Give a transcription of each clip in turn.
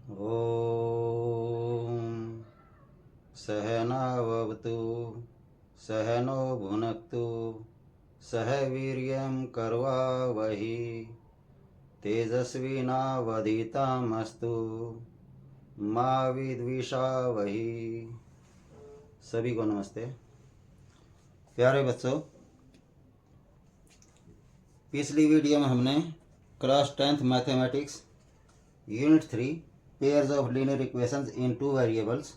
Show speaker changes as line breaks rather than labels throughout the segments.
ॐ सहनाववतु सहनो भुनक्तु सह वीर्यं करवावहि तेजस्विनावधीतमस्तु मा विद्विषावहि। सभी को नमस्ते। प्यारे बच्चों, पिछली वीडियो में हमने class 10th mathematics unit 3 pairs of linear equations in two variables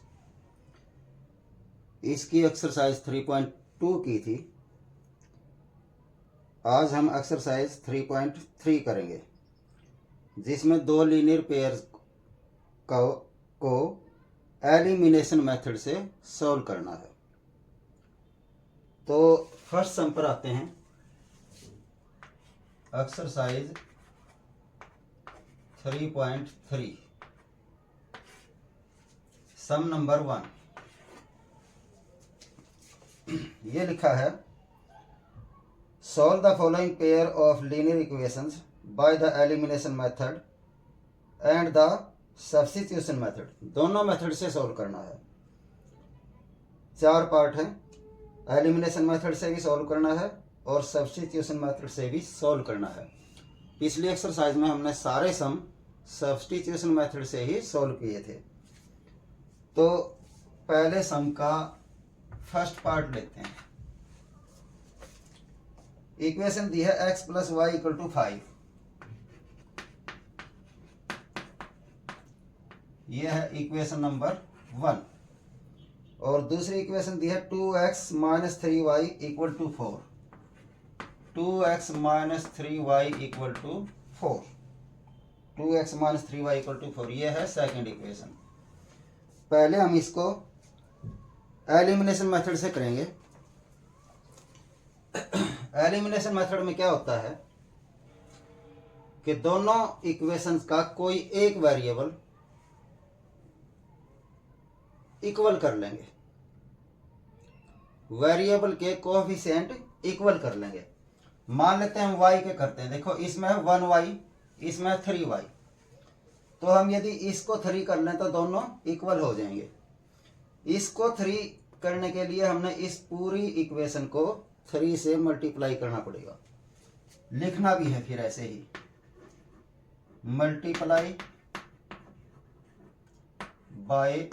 इसकी एक्सरसाइज 3.2 की थी। आज हम एक्सरसाइज 3.3 करेंगे, जिसमें दो लीनियर पेयर्स को एलिमिनेशन मेथड से सॉल्व करना है। तो फर्स्ट सम पर आते हैं। एक्सरसाइज 3.3 सम नंबर 1 ये लिखा है, solve the following pair of linear equations bye the elimination method and the substitution method. दोनों मेथड से सॉल्व करना है। 4 पार्ट हैं। एलिमिनेशन मेथड से भी सॉल्व करना है और सब्स्टिट्यूशन मेथड से भी सॉल्व करना है। पिछली एक्सरसाइज में हमने सारे सम सब्स्टिट्यूशन मेथड से ही सॉल्व किए थे। तो पहले सम का फर्स्ट पार्ट लेते हैं। इक्वेशन दी है x + y = 5। यह है इक्वेशन नंबर 1। और दूसरी इक्वेशन दी है 2x - 3y = 4। 2x - 3y = 4। 2x - 3y = 4। यह है सेकंड इक्वेशन। पहले हम इसको एलिमिनेशन मेथड से करेंगे। एलिमिनेशन मेथड में क्या होता है कि दोनों इक्वेशंस का कोई एक वेरिएबल इक्वल कर लेंगे, वेरिएबल के कोएफिशिएंट इक्वल कर लेंगे। मान लेते हैं हम y के करते हैं। देखो, इसमें है 1y, इसमें है 3y। तो हम यदि इसको 3 कर लें तो दोनों इक्वल हो जाएंगे। इसको 3 करने के लिए हमने इस पूरी इक्वेशन को 3 से मल्टीप्लाई करना पड़ेगा। लिखना भी है फिर ऐसे ही, मल्टीप्लाई बाय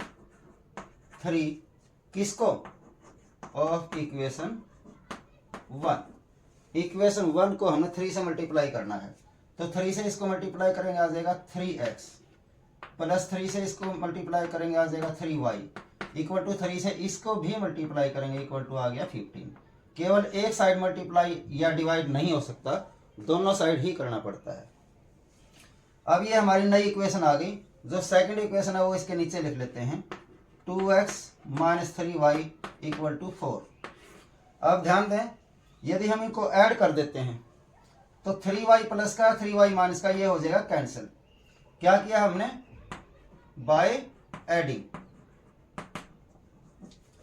3 किसको? Of equation 1। इक्वेशन 1 को हमें 3 से मल्टीप्लाई करना है। तो 3 से इसको मल्टीप्लाई करेंगे आ जाएगा 3x, प्लस 3 से इसको मल्टीप्लाई करेंगे आ जाएगा 3y, इक्वल टू 3 से इसको भी मल्टीप्लाई करेंगे, इक्वल टू आ गया 15। केवल एक साइड मल्टीप्लाई या डिवाइड नहीं हो सकता, दोनों साइड ही करना पड़ता है। अब ये हमारी नई इक्वेशन आ गई। जो सेकंड इक्वेशन है वो इसके नीचे लिख लेते हैं, 2x - 3y = 4। अब ध्यान दें, यदि हम इनको ऐड कर देते हैं तो 3y प्लस का 3y माइनस का ये हो जाएगा कैंसिल। क्या किया हमने? By adding.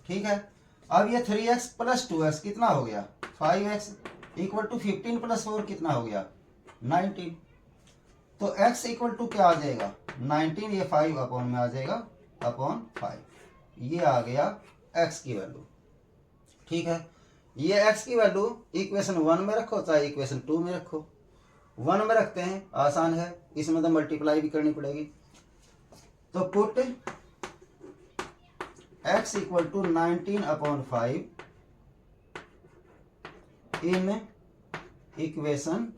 ठीक है। अब ये 3x + 2x कितना हो गया? 5x = 15 + 4 कितना हो गया? 19। तो x = क्या आ जाएगा? 19। ये 5 अपॉन में आ जाएगा, अपॉन 5। ये आ गया x की वैल्यू। ठीक है। ये x की वैल्यू इक्वेशन 1 में रखो चाहे इक्वेशन 2 में रखो। 1 में रखते हैं, आसान है, इसमें तो मल्टीप्लाई भी करनी पड़ेगी। तो पुट x = 19/5 इन इक्वेशन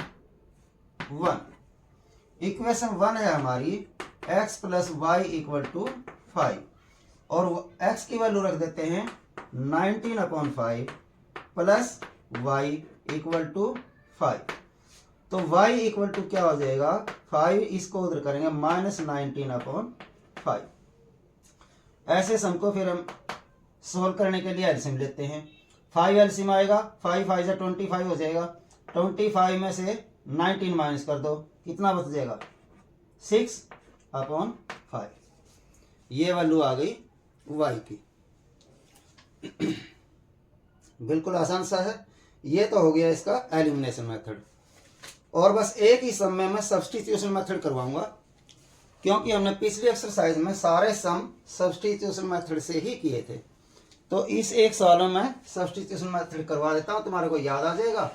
1। इक्वेशन 1 है हमारी x + y = 5 और x की वैल्यू रख देते हैं 19/5 प्लस y = 5। तो y = क्या हो जाएगा? 5, इसको उधर करेंगे -19/5। ऐसे सम को फिर हम सोल्व करने के लिए एलसीएम लेते हैं। 5 एलसीएम आएगा, 5 5 से 25 हो जाएगा। 25 में से 19 माइनस कर दो, कितना बच जाएगा? 6/5। ये वैल्यू आ गई y की। बिल्कुल आसान सा है। ये तो हो गया इसका एलिमिनेशन मेथड। और बस एक ही सम में मैं सब्स्टिट्यूशन मेथड करवाऊंगा क्योंकि हमने पिछली एक्सरसाइज में सारे सम सब्स्टिट्यूशन मेथड से ही किए थे। तो इस एक सवालों में सब्स्टिट्यूशन मेथड करवा देता हूँ, तुम्हारे को याद आ जाएगा।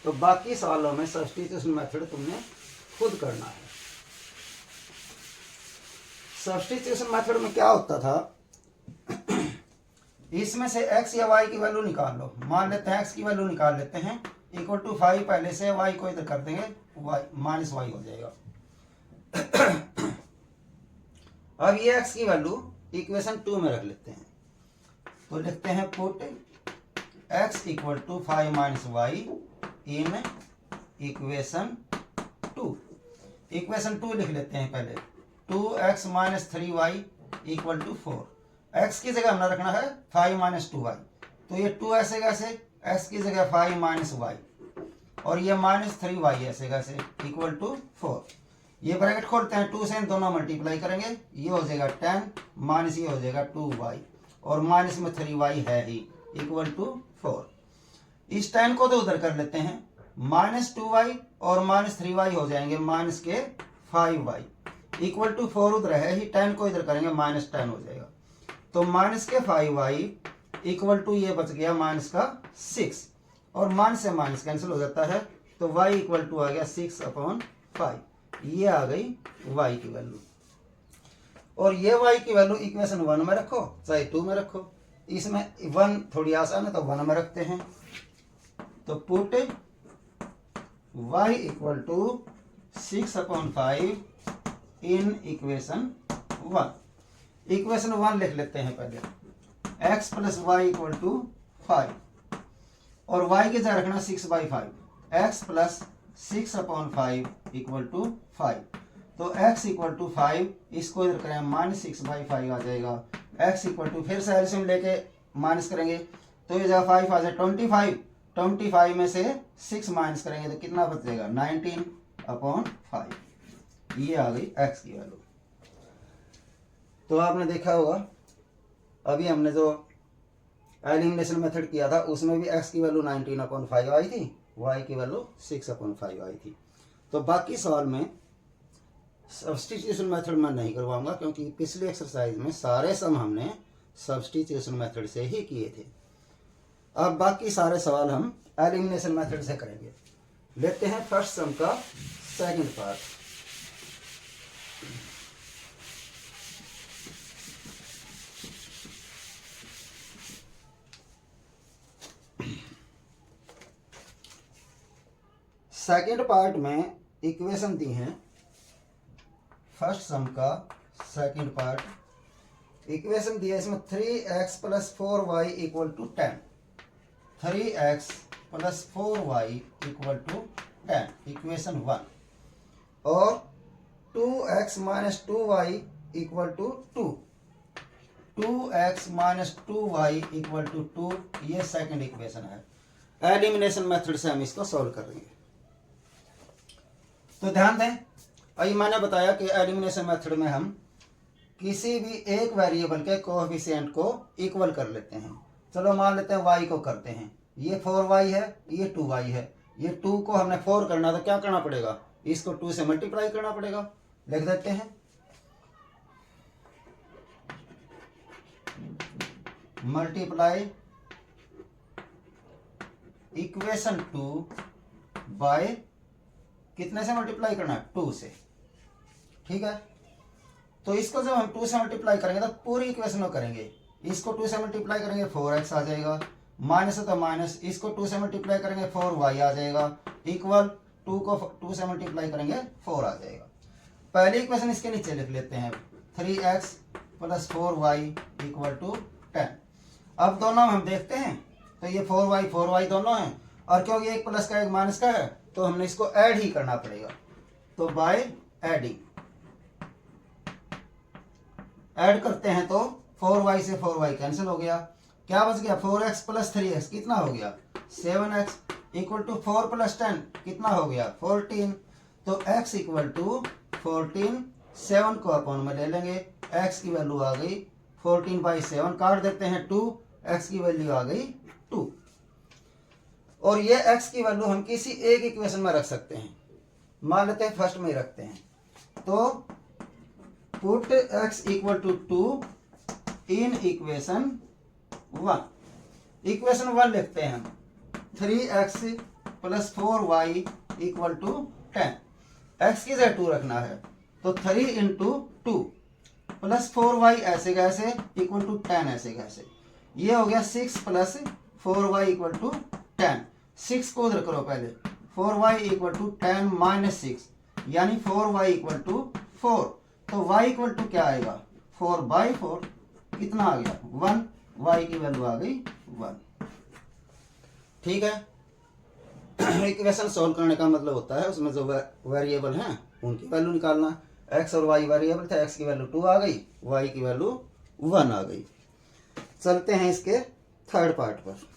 तो बाकी सवालों में सब्स्टिट्यूशन मेथड तुमने खुद करना है। सब्स्टिट्यूशन मेथड में क्या होता था, इसमें से x या y की वैल्यू निकाल लो। मान लेते हैं x की वैल्यू निकाल लेते हैं इक्वल टू 5, पहले से y को इधर कर देंगे, y माइनस y हो जाएगा। अब ये x की वैल्यू इक्वेशन 2 में रख लेते हैं। तो लिखते हैं put x equal to 5 minus y in equation 2। Equation 2 लिख लेते हैं पहले, 2x minus 3y equal to 4। x की जगह हमने रखना है 5 माइनस 2y, तो ये 2 ऐसे कैसे, x की जगह 5 माइनस y और ये माइनस 3y ऐसे कैसे इक्वल टू 4। ये ब्रैकेट खोलते हैं, 2 से इन दोनों मल्टीप्लाई करेंगे, ये हो जाएगा 10 माइनस ये हो जाएगा 2y और माइनस में 3y है ही इक्वल टू 4। इस 10 को तो उधर कर लेते हैं, माइनस 2y और माइनस 3y हो जाएंगे माइनस के 5y इक्वल टू 4 उधर है ही, 10 को इधर करेंगे माइनस 10 हो जाएगा। तो माइनस के 5y इक्वल टू ये बच गया माइनस का 6 और माइनस से माइनस कैंसिल हो जाता है, तो y इक्वल टू आ गया 6/5। ये आ गई y की वैल्यू। और ये y की वैल्यू इक्वेशन 1 में रखो चाहे 2 में रखो, इसमें 1 थोड़ी आसान है तो 1 में रखते हैं। तो put y equal to 6/5 in equation 1। Equation 1 लिख लेते हैं पहले, x plus y equal to 5 और y की जगह रखना 6/5, x प्लस 6/5 इक्वल टू 5। तो x इक्वल टू 5, इसको इधर करें माइनस 6/5 आ जाएगा। x इक्वल टू फिर से एलसीएम लेके माइनस करेंगे, तो ये जगह 5 आ जाए 25 में से 6 माइनस करेंगे तो कितना बच जाएगा 19/5। ये आ गई x की वैल्यू। तो आपने देखा होगा अभी हमने जो एलिमिनेशन मेथड किया था उसमें भी x की वैल्यू 19/5 आई थी, y की वैल्यू 6/5 आई थी। तो बाकी सवाल में सब्स्टिट्यूशन मेथड में नहीं करवाऊंगा, क्योंकि पिछली एक्सरसाइज में सारे सम हमने सब्स्टिट्यूशन मेथड से ही किए थे। अब बाकी सारे सवाल हम एलिमिनेशन मेथड से करेंगे। लेते हैं फर्स्ट सम का सेकंड पार्ट। सेकेंड पार्ट में इक्वेशन दी हैं। फर्स्ट सम का सेकेंड पार्ट इक्वेशन दिया है, इसमें 3x plus 4y equal to 10, 3x plus 4y equal to 10 equation 1, और 2x minus 2y equal to 2, 2x minus 2y equal to 2, ये second equation है। Elimination method से हम इसको सॉल्व करेंगे। तो ध्यान दें, अभी मैंने बताया कि एलिमिनेशन मेथड में हम किसी भी एक वेरिएबल के कोएफिशिएंट को इक्वल कर लेते हैं। चलो मान लेते हैं y को करते हैं, ये 4y है, ये 2y है, ये 2 को हमने 4 करना तो क्या करना पड़ेगा, इसको 2 से मल्टीप्लाई करना पड़ेगा। लिख देते हैं मल्टीप्लाई इक्वेशन 2 बाय कितने से मल्टीप्लाई करना है, 2 से। ठीक है, तो इसको जब हम 2 से मल्टीप्लाई करेंगे तो पूरी इक्वेशन में करेंगे, इसको 2 से मल्टीप्लाई करेंगे 4x आ जाएगा, माइनस है तो माइनस, इसको 2 से मल्टीप्लाई करेंगे 4y आ जाएगा, इक्वल 2 को 2 से मल्टीप्लाई करेंगे 4 आ जाएगा। पहली इक्वेशन इसके नीचे लिख लेते हैं, 3x plus 4y equal to 10। अब दोनों हम देखते हैं तो ये 4y दोनों हैं, और क्योंकि एक प्लस का एक माइनस का है तो हमने इसको ऐड ही करना पड़ेगा। तो बाय एडिंग ऐड करते हैं तो 4y से 4y कैंसिल हो गया, क्या बच गया 4x प्लस 3x कितना हो गया 7x इक्वल टू 4 प्लस 10 कितना हो गया 14। तो x इक्वल टू 14, 7 को अपॉन में ले लेंगे, x की वैल्यू आ गई 14/7, काट देते हैं 2, x की वैल्यू आ गई 2। और ये x की वैल्यू हम किसी एक इक्वेशन में रख सकते हैं, मान लेते हैं फर्स्ट में ही रखते हैं। तो put x equal to 2 in equation 1। Equation 1 लिखते हैं हम 3x plus 4y equal to 10। x की जगह 2 रखना है तो 3 इंटू 2 प्लस 4y ऐसे कैसे इक्वल टू 10 ऐसे कैसे, ये हो गया 6 प्लस 4y इक्वल टू 10। 6 को उधर करो पहले, 4y इक्वल टू 10 माइनस 6 यानी 4y इक्वल टू 4। तो y इक्वल टू क्या आएगा 4/4, कितना आ गया 1, y की वैल्यू आ गई 1। ठीक है। इक्वेशन सॉल्व करने का मतलब होता है उसमें जो वेरिएबल हैं उनकी वैल्यू निकालना। x और y वेरिएबल थे, x की वैल्यू 2 आ गई, y की वैल्यू 1 आ गई। चलते हैं इसके थर्ड पार्ट पर।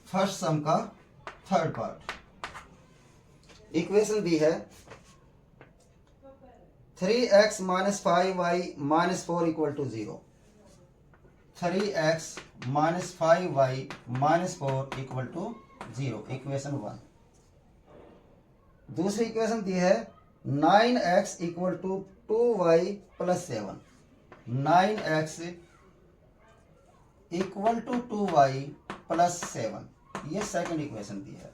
फर्स्ट सम का थर्ड पार्ट। इक्वेशन दी है 3x minus 5y minus 4 equal to 0। 3x minus 5y minus 4 equal to 0, equation 1। दूसरी इक्वेशन दी है 9x equal to 2y plus 7। 9x equal to 2y plus 7, ये second equation दी है।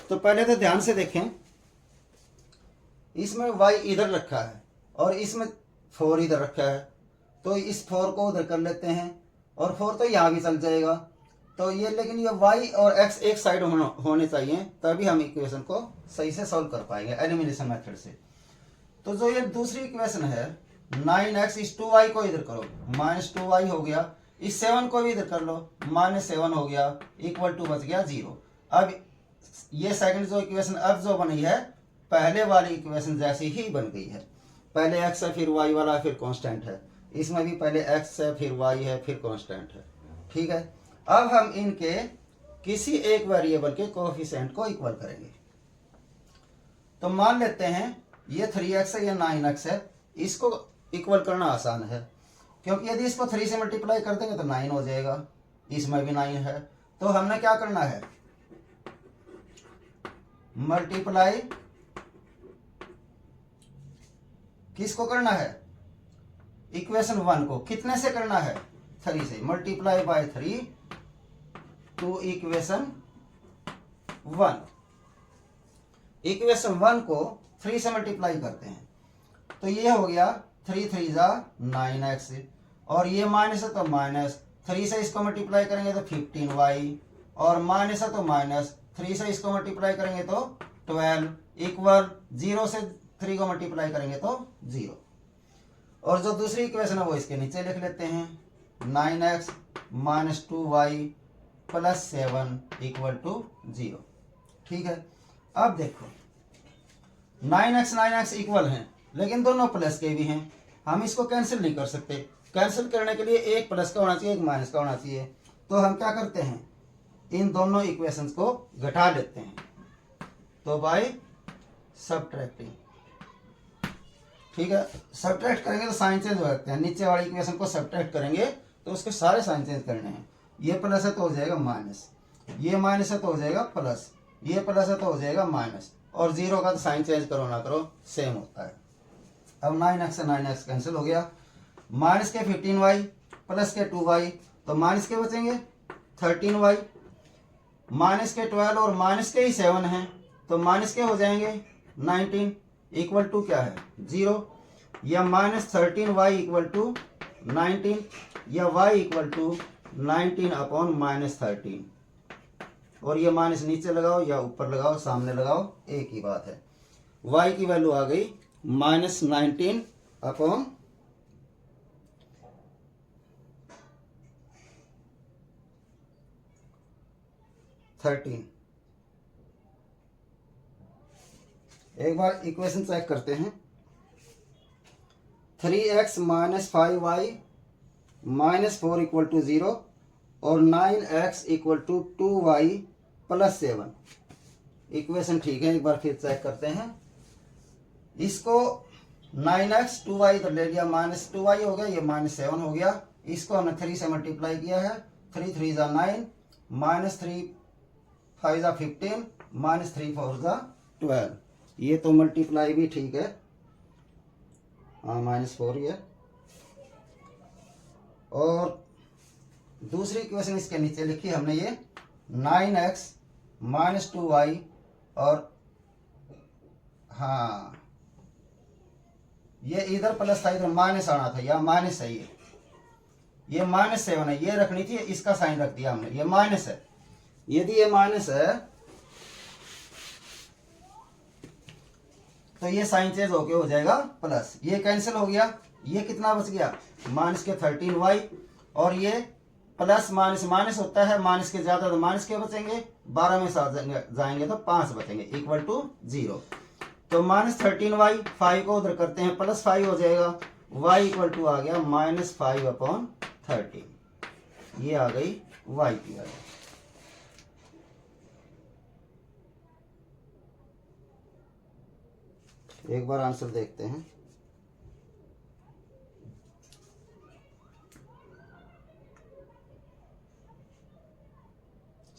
तो पहले तो ध्यान से देखें, इसमें y इधर रखा है और इसमें 4 इधर रखा है, तो इस 4 को उधर कर लेते हैं और 4 तो यहाँ भी चल जाएगा। तो ये लेकिन ये y और x एक साइड होने चाहिए तभी हम इक्वेशन को सही से सॉल्व कर पाएंगे एलिमिनेशन मेथड से। तो जो ये दूसरी इक्वेशन है 9x, इस 2y को इधर करो माइनस 2y हो गया, इस 7 को भी इधर कर लो माइनस 7 हो गया, इक्वल टू बच गया 0। अब ये सेकंड जो इक्वेशन अब जो बनी है पहले वाली इक्वेशन जैसी ही बन गई है। पहले x है फिर y वाला फिर कांस्टेंट है, इसमें भी पहले x है फिर y है फिर कांस्टेंट है। ठीक है। अब हम इनके किसी एक वेरिएबल के कोएफिशिएंट को इक्वल करेंगे। तो मान लेते हैं ये 3x है, ये 9x है, इसको इक्वल करना आसान है क्योंकि यदि इसको 3 से मल्टीप्लाई कर देंगे तो 9 हो जाएगा, इसमें भी 9 है। तो हमने क्या करना है, मल्टीप्लाई किसको करना है, इक्वेशन 1 को कितने से करना है 3 से, multiply by 3 to equation 1। Equation 1 को 3 से मल्टीप्लाई करते हैं तो ये हो गया 3 3 जा 9x और ये माइनस है तो माइनस 3 से इसको मल्टीप्लाई करेंगे तो 15y और माइनस है तो माइनस 3 से इसको मल्टीप्लाई करेंगे तो 12 इक्वल 0 से 3 को मल्टीप्लाई करेंगे तो 0। और जो दूसरी इक्वेशन है वो इसके नीचे लिख लेते हैं 9x minus 2y plus 7 equal to 0। ठीक है। अब देखो 9x इक्वल हैं लेकिन दोनों प्लस के भी हैं, हम इसको कैंसिल नहीं कर सकते। कैंसिल करने के लिए एक प्लस का होना चाहिए एक माइनस का होना चाहिए। तो हम क्या करते हैं, इन दोनों इक्वेशंस को घटा लेते हैं, तो बाय सबट्रैक्टिंग। ठीक है। सबट्रैक्ट करेंगे तो साइन चेंज हो जाते हैं, नीचे वाली इक्वेशन को सबट्रैक्ट करेंगे तो उसके सारे साइन चेंज करने हैं। ये प्लस है तो हो जाएगा माइनस, ये माइनस है तो हो जाएगा प्लस, ये प्लस है तो हो जाएगा माइनस, और 0 का तो साइन चेंज करो ना करो सेम होता है। अब 9x से 9x कैंसिल हो गया, माइनस के 15y प्लस के 2y, तो माइनस के बचेंगे 13y, माइनस के 12 और माइनस के ही 7 हैं तो माइनस के हो जाएंगे 19 इक्वल टू क्या है 0, या माइनस 13y इक्वल टू 19 या y equal to 19 upon minus 13। और ये माइनस नीचे लगाओ या ऊपर लगाओ सामने लगाओ एक ही बात है। y की वैल्यू आ गई माइनस 19 अपॉन 13। एक बार इक्वेशन चेक करते हैं, 3x minus 5y minus 4 equal to 0 और 9x equal to 2y plus 7। Equation ठीक है, एक बार फिर चेक करते हैं। इसको 9x 2y इधर ले लिया, माइनस 2y हो गया, ये माइनस 7 हो गया, इसको हमने 3 से मल्टीप्लाई किया है। 3 3 ज़ा 9, -3 5 ज़ा 15, -3 4 ज़ा 12। ये तो मल्टीप्लाई भी ठीक है, हाँ -4 ये। और दूसरी इक्वेशन इसके नीचे लिखी हमने ये 9x - 2y, और हाँ ये इधर प्लस था, इधर माइनस आना था, या माइनस है, ये -7 है, ये रखनी थी, इसका साइन रख दिया हमने, ये माइनस है। यदि ये माइनस है तो ये साइन चेंज होके हो जाएगा प्लस, ये कैंसिल हो गया, ये कितना बच गया -13y, और ये प्लस माइनस माइनस होता है, माइनस के ज्यादा तो माइनस के बचेंगे, 12 में 7 जाएंगे तो 5 बचेंगे, इक्वल टू 0। तो -13y, 5 को उधर करते हैं, +5 हो जाएगा, y इक्वल टू आ गया -5/13। ये आ गई y की वैल्यू। एक बार आंसर देखते हैं।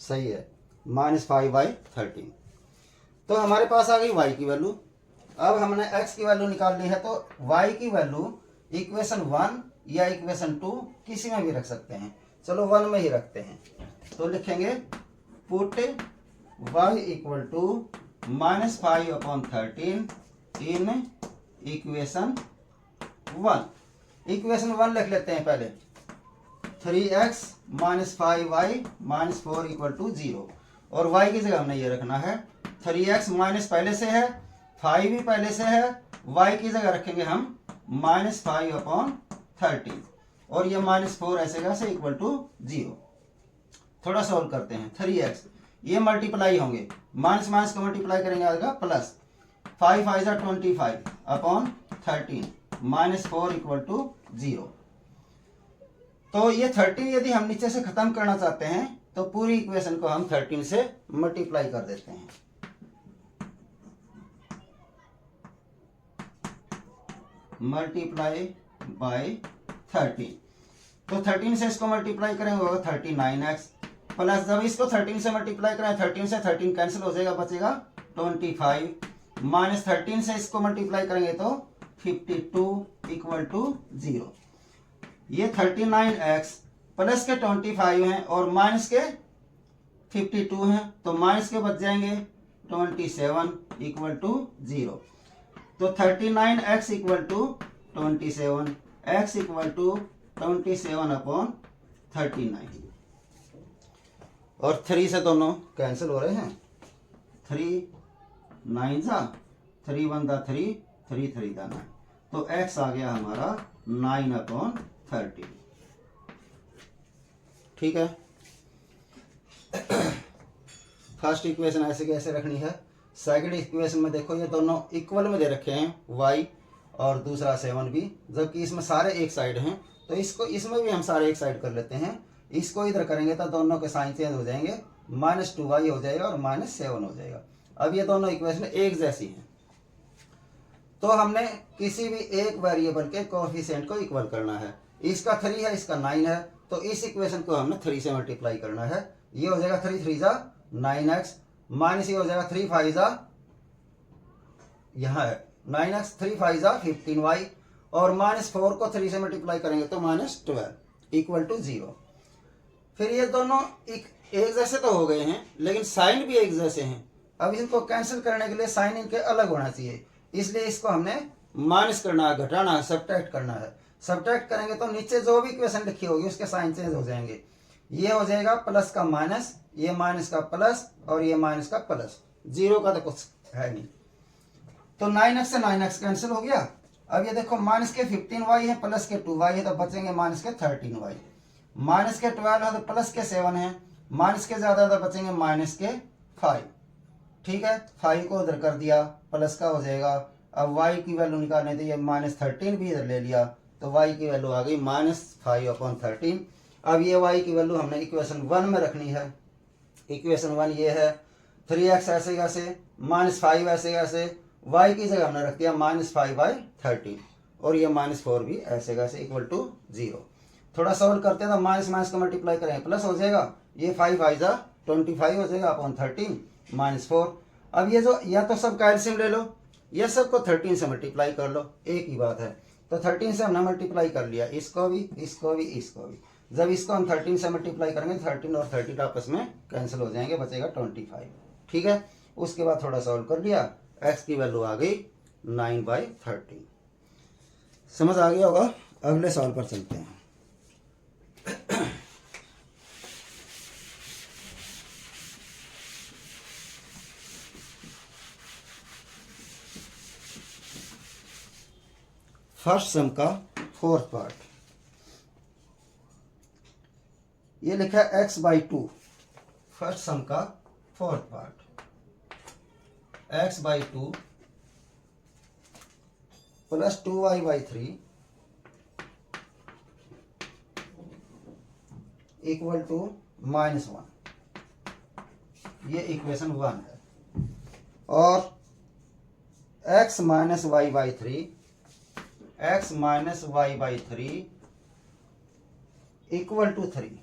सही है, -5/13। तो हमारे पास आ गई y की वैल्यू। अब हमने x की वैल्यू निकालनी है, तो y की वैल्यू इक्वेशन 1 या इक्वेशन 2 किसी में भी रख सकते हैं। चलो 1 में ही रखते हैं, तो लिखेंगे put y equal to -5/13 in equation 1। Equation 1 लिख लेते हैं पहले, 3x - 5y - 4 इक्वल टू 0, और y की जगह हमने ये रखना है 3x माइनस पहले से है, 5 भी पहले से है, y की जगह रखेंगे हम -5/13, और ये -4 ऐसे कैसे इक्वल टू 0। थोड़ा सॉल्व करते हैं। 3x ये मल्टीप्लाई होंगे, माइनस माइनस को मल्टीप्लाई करेंगे आएगा प्लस, 5 5 ज़ा 25/13 -4 इक्वल टू 0। तो ये 13 यदि हम नीचे से खत्म करना चाहते हैं तो पूरी इक्वेशन को हम 13 से मल्टीप्लाई कर देते हैं। मल्टीप्लाई बाय 13, तो 13 से इसको मल्टीप्लाई करेंगे होगा 39x, प्लस जब इसको 13 से मल्टीप्लाई करें, 13 से 13 कैंसिल हो जाएगा, बचेगा 25, -13 से इसको मल्टीप्लाई करेंगे तो 52 इक्वल टू 0। ये 39x प्लस के 25 हैं और माइनस के 52 हैं, तो माइनस के बच जाएंगे 27 इक्वल टू 0। तो 39x equal to 27, x equal to 27/39, और 3 से दोनों कैंसिल हो रहे हैं, 3 9 ज़ा 3 1 दा 3 3 3 दा 9, तो x आ गया हमारा 9/13। ठीक है। फर्स्ट इक्वेशन ऐसे कैसे रखनी है। सेकंड इक्वेशन में देखो ये दोनों इक्वल में दे रखे हैं, y और दूसरा 7 भी, जबकि इसमें सारे एक साइड हैं, तो इसको इसमें भी हम सारे एक साइड कर लेते हैं। इसको इधर करेंगे तो दोनों के साइन चेंज हो जाएंगे, -2y हो जाएगा और -7 हो जाएगा। अब ये दोनों इक्वेशन एक जैसी हैं, तो हमने किसी भी एक वेरिएबल के कोएफिशिएंट को इक्वल करना है। इसका 3 है, इसका 9 है, तो इस इक्वेशन को हमने 3 से मल्टीप्लाई करना है। ये हो जाएगा 3 3 ज़ा 9x, माइनस ये हो जाएगा 3 5 ज़ा, यहाँ है 9x, 3 5 ज़ा 15y, और -4 को 3 से मल्टीप्लाई करेंगे तो -12 इक्वल टू 0। फिर ये दोनों एक जैसे तो हो गए हैं, लेकिन साइन भी एक जैसे हैं। अब इनको कैंसिल करने के लिए साइन इनके अलग होना चाहिए, इसलिए इसको हमने माइनस करना है, घटाना है, सब्ट्रैक्ट करना है। सब्ट्रैक्ट करेंगे तो नीचे जो भी इक्वेशन लिखी होगी उसके साइन चेंज हो जाएंगे। ये हो जाएगा प्लस का माइनस, ये माइनस का प्लस, और ये माइनस का प्लस, 0 का तो कुछ है नहीं। तो 9x से 9x कैंसिल हो गया। अब ये देखो माइनस के 15y है, प्लस के 2y है, तो बचेंगे माइनस के 13y, माइनस के 12 है तो प्लस के 7 है, माइनस के ज्यादा तो बचेंगे माइनस के 5। ठीक है, 5 को उधर कर दिया, प्लस का हो जाएगा। अब y की वैल्यू निकालने थे, ये -13 भी इधर ले लिया, तो y की वैल्यू आ गई -5/13। अब ये y की वैल्यू हमने इक्वेशन 1 में रखनी है। इक्वेशन 1 ये है 3x ऐसे कैसे, -5 ऐसे कैसे, y की जगह हमने रख दिया -5/13, और ये -4 भी ऐसे कैसे इक्वल टू 0। थोड़ा सॉल्व करते हैं तो माइनस माइनस का मल्टीप्लाई करें प्लस हो जाएगा, ये 5 आई जा 25 हो जाएगा अपॉन 13 माइनस 4। अब ये जो या तो सब का एलसीएम ले लो या सबको 13 से मल्टीप्लाई कर लो, एक ही बात है। तो 13 से हमने मल्टीप्लाई कर लिया, इसको भी इसको भी इसको भी। जब इसको हम 13 से मल्टीप्लाई करेंगे 13 और 30 आपस में कैंसिल हो जाएंगे, बचेगा 25। ठीक है, उसके बाद थोड़ा सॉल्व कर लिया, x की वैल्यू आ गई 9/13। समझ आ गया होगा। अगले सवाल पर चलते हैं। फर्स्ट सम का फोर्थ पार्ट, ये लिखा है x/2। फर्स्ट सम का fourth part, x/2 plus 2y/3 equal to -1। ये इक्वेशन 1 है। और x minus y/3 equal to 3,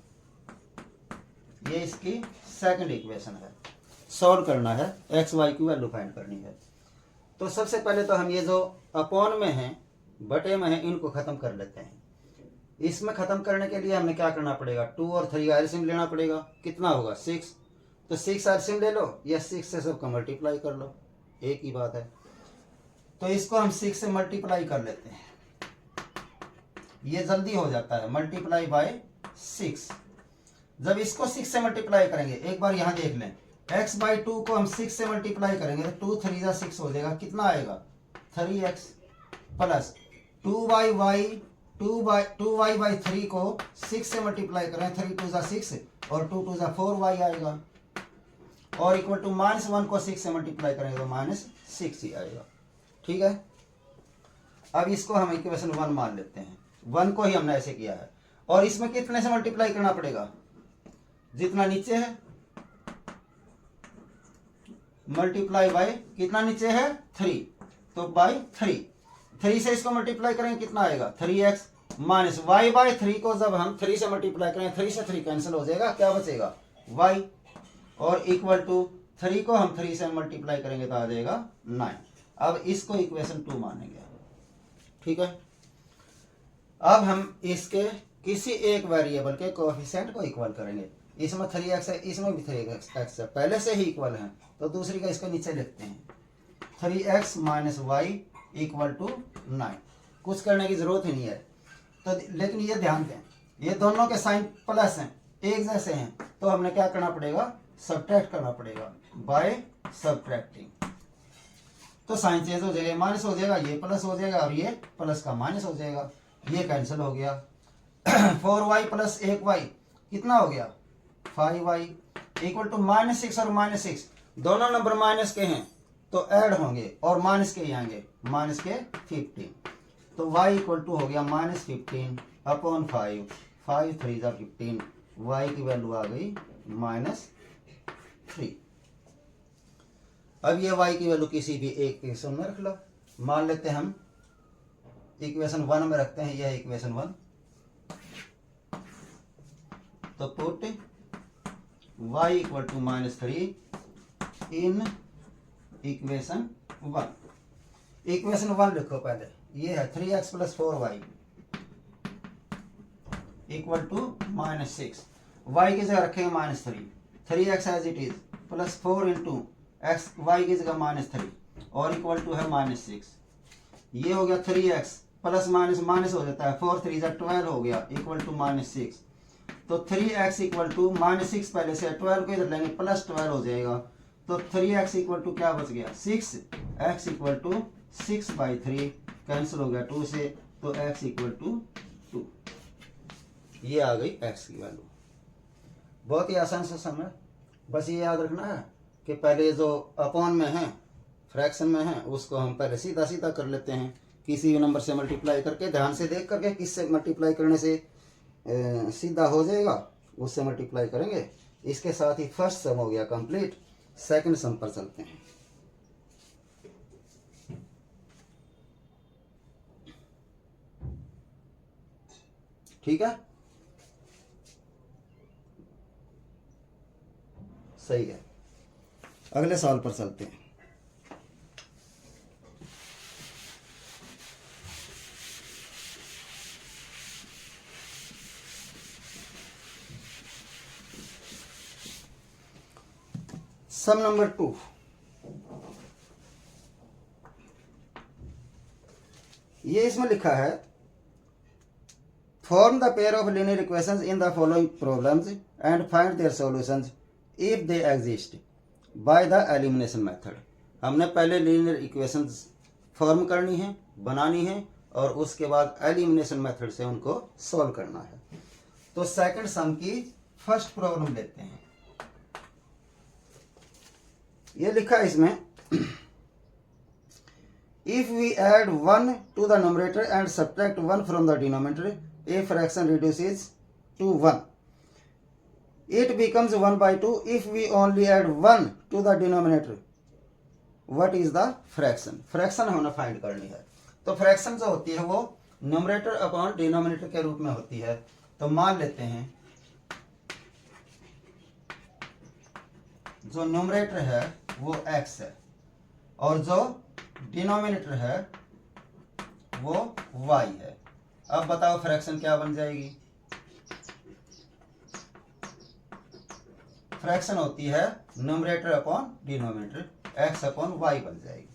ये इसकी सेकंड इक्वेशन है। सॉल्व करना है, एक्स वाई की वैल्यू फाइंड करनी है। तो सबसे पहले तो हम ये जो अपॉन में है बटे में है इनको खत्म कर लेते हैं। इसमें खत्म करने के लिए हमें क्या करना पड़ेगा, 2 और 3 एलसीएम लेना पड़ेगा। कितना होगा 6, तो 6 एलसीएम ले लो या 6 से सबका मल्टीप्लाई कर लो, एक ही बात है। तो इसको हम 6 से मल्टीप्लाई कर लेते हैं, ये जल्दी हो जाता है। Multiply by 6। जब इसको 6 से मल्टीप्लाई करेंगे, एक बार यहां देख लें, x/2 को हम 6 से मल्टीप्लाई करेंगे तो 2 3 जा 6 हो जाएगा। कितना आएगा 3x प्लस 2y/3 को 6 से मल्टीप्लाई करें, 3 2 जा 6 और 2 2 जा 4y आएगा। और इक्वल टू -1 को 6 से मल्टीप्लाई करेंगे तो -6 ही आएगा। ठीक है, अब इसको हम इक्वेशन 1 मान लेते हैं। 1 को ही हमने ऐसे किया है। और इसमें कितने से मल्टीप्लाई करना पड़ेगा, जितना नीचे है मल्टीप्लाई बाय कितना नीचे है 3, तो बाय 3 से इसको मल्टीप्लाई करेंगे कितना आएगा 3x माइनस y/3 को जब हम 3 से मल्टीप्लाई करेंगे 3 से 3 कैंसिल हो जाएगा, क्या बचेगा y। और इक्वल टू 3 को हम 3 से मल्टीप्लाई करेंगे तो आ जाएगा 9। अब इसको इक्वेशन 2 मानेंगे। ठीक है, अब हम इसके किसी एक वेरिएबल के कोएफिशिएंट को इक्वल करेंगे। इसमें 3x है, इसमें भी 3x है, पहले से ही इक्वल है, तो दूसरी का इसको नीचे लिखते हैं 3x minus Y equal to 9। कुछ करने की जरूरत ही नहीं है। तो लेकिन ये ध्यान दें, ये दोनों के साइन प्लस हैं, एक जैसे हैं, तो हमने क्या करना पड़ेगा, सब्ट्रैक्ट करना पड़ेगा बाय सब्ट्रैक्टिंग। तो साइन चेंज हो जाएगा, माइनस हो जाएगा, ये प्लस हो जाएगा और ये प्लस का माइनस हो जाएगा, ये कैंसिल हो गया। 4y प्लस 1y कितना हो गया 5y इक्वल टू -6 और -6 दोनों नंबर माइनस के हैं तो ऐड होंगे और माइनस के ही आएंगे, माइनस के 15। तो y इक्वल टू हो गया -15 अपॉन 5, 5 3 जा 15, y की वैल्यू आ गई -3। अब ये y की वैल्यू किसी भी एक इक्वेशन में रख लो। मान लेते हैं हम इक्वेशन 1 में रखते हैं, यह इक्वेशन 1। तो put y equal to -3 in equation 1। Equation 1 लिखो पहले, ये है 3x plus 4y equal to -6। y की जगह रखेंगे -3, 3x as it is plus 4 into x, y की जगह -3 और इक्वल टू है -6। ये हो गया 3x प्लस माइनस हो जाता है, 4 3 12 हो गया इक्वल टू -6। तो 3x इक्वल टू -6 पहले से 12 को इधर लेंगे प्लस 12 हो जाएगा। तो 3x इक्वल टू क्या बच गया 6, x इक्वल टू 6/3 कैंसिल हो गया 2 से, तो x इक्वल टू 2। ये आ गई x की वैल्यू। बहुत ही आसान सा सम है, बस ये याद रखना है कि पहले जो अपॉन में है फ्रैक्शन में है उसको हम पहले सीधा सीधा कर लेते हैं, किसी भी नंबर से मल्टीप्लाई करके, ध्यान से देख करके किससे मल्टीप्लाई करने से सीधा हो जाएगा उससे मल्टीप्लाई करेंगे। इसके साथ ही फर्स्ट सम हो गया कंप्लीट। सेकंड सम पर चलते हैं। ठीक है, सही है। अगले सवाल पर चलते हैं। सम नंबर 2, ये इसमें लिखा है form the pair of linear equations in the following problems and find their solutions if they exist by the elimination method. हमने पहले लीनियर इक्वेशंस फॉर्म करनी है, बनानी है, और उसके बाद एलिमिनेशन मेथड से उनको सॉल्व करना है। तो सेकंड सम की फर्स्ट प्रॉब्लम लेते हैं। ये लिखा है इसमें if we add 1 to the numerator and subtract 1 from the denominator a fraction reduces to 1 it becomes 1/2 if we only add 1 to the denominator what is the fraction. Fraction हमें find करनी है। तो फ्रैक्शन जो होती है वो numerator upon denominator के रूप में होती है। तो मान लेते हैं जो न्यूमरेटर है वो x है और जो डिनोमिनेटर है वो y है। अब बताओ फ्रैक्शन क्या बन जाएगी। फ्रैक्शन होती है numerator upon denominator, x upon y बन जाएगी।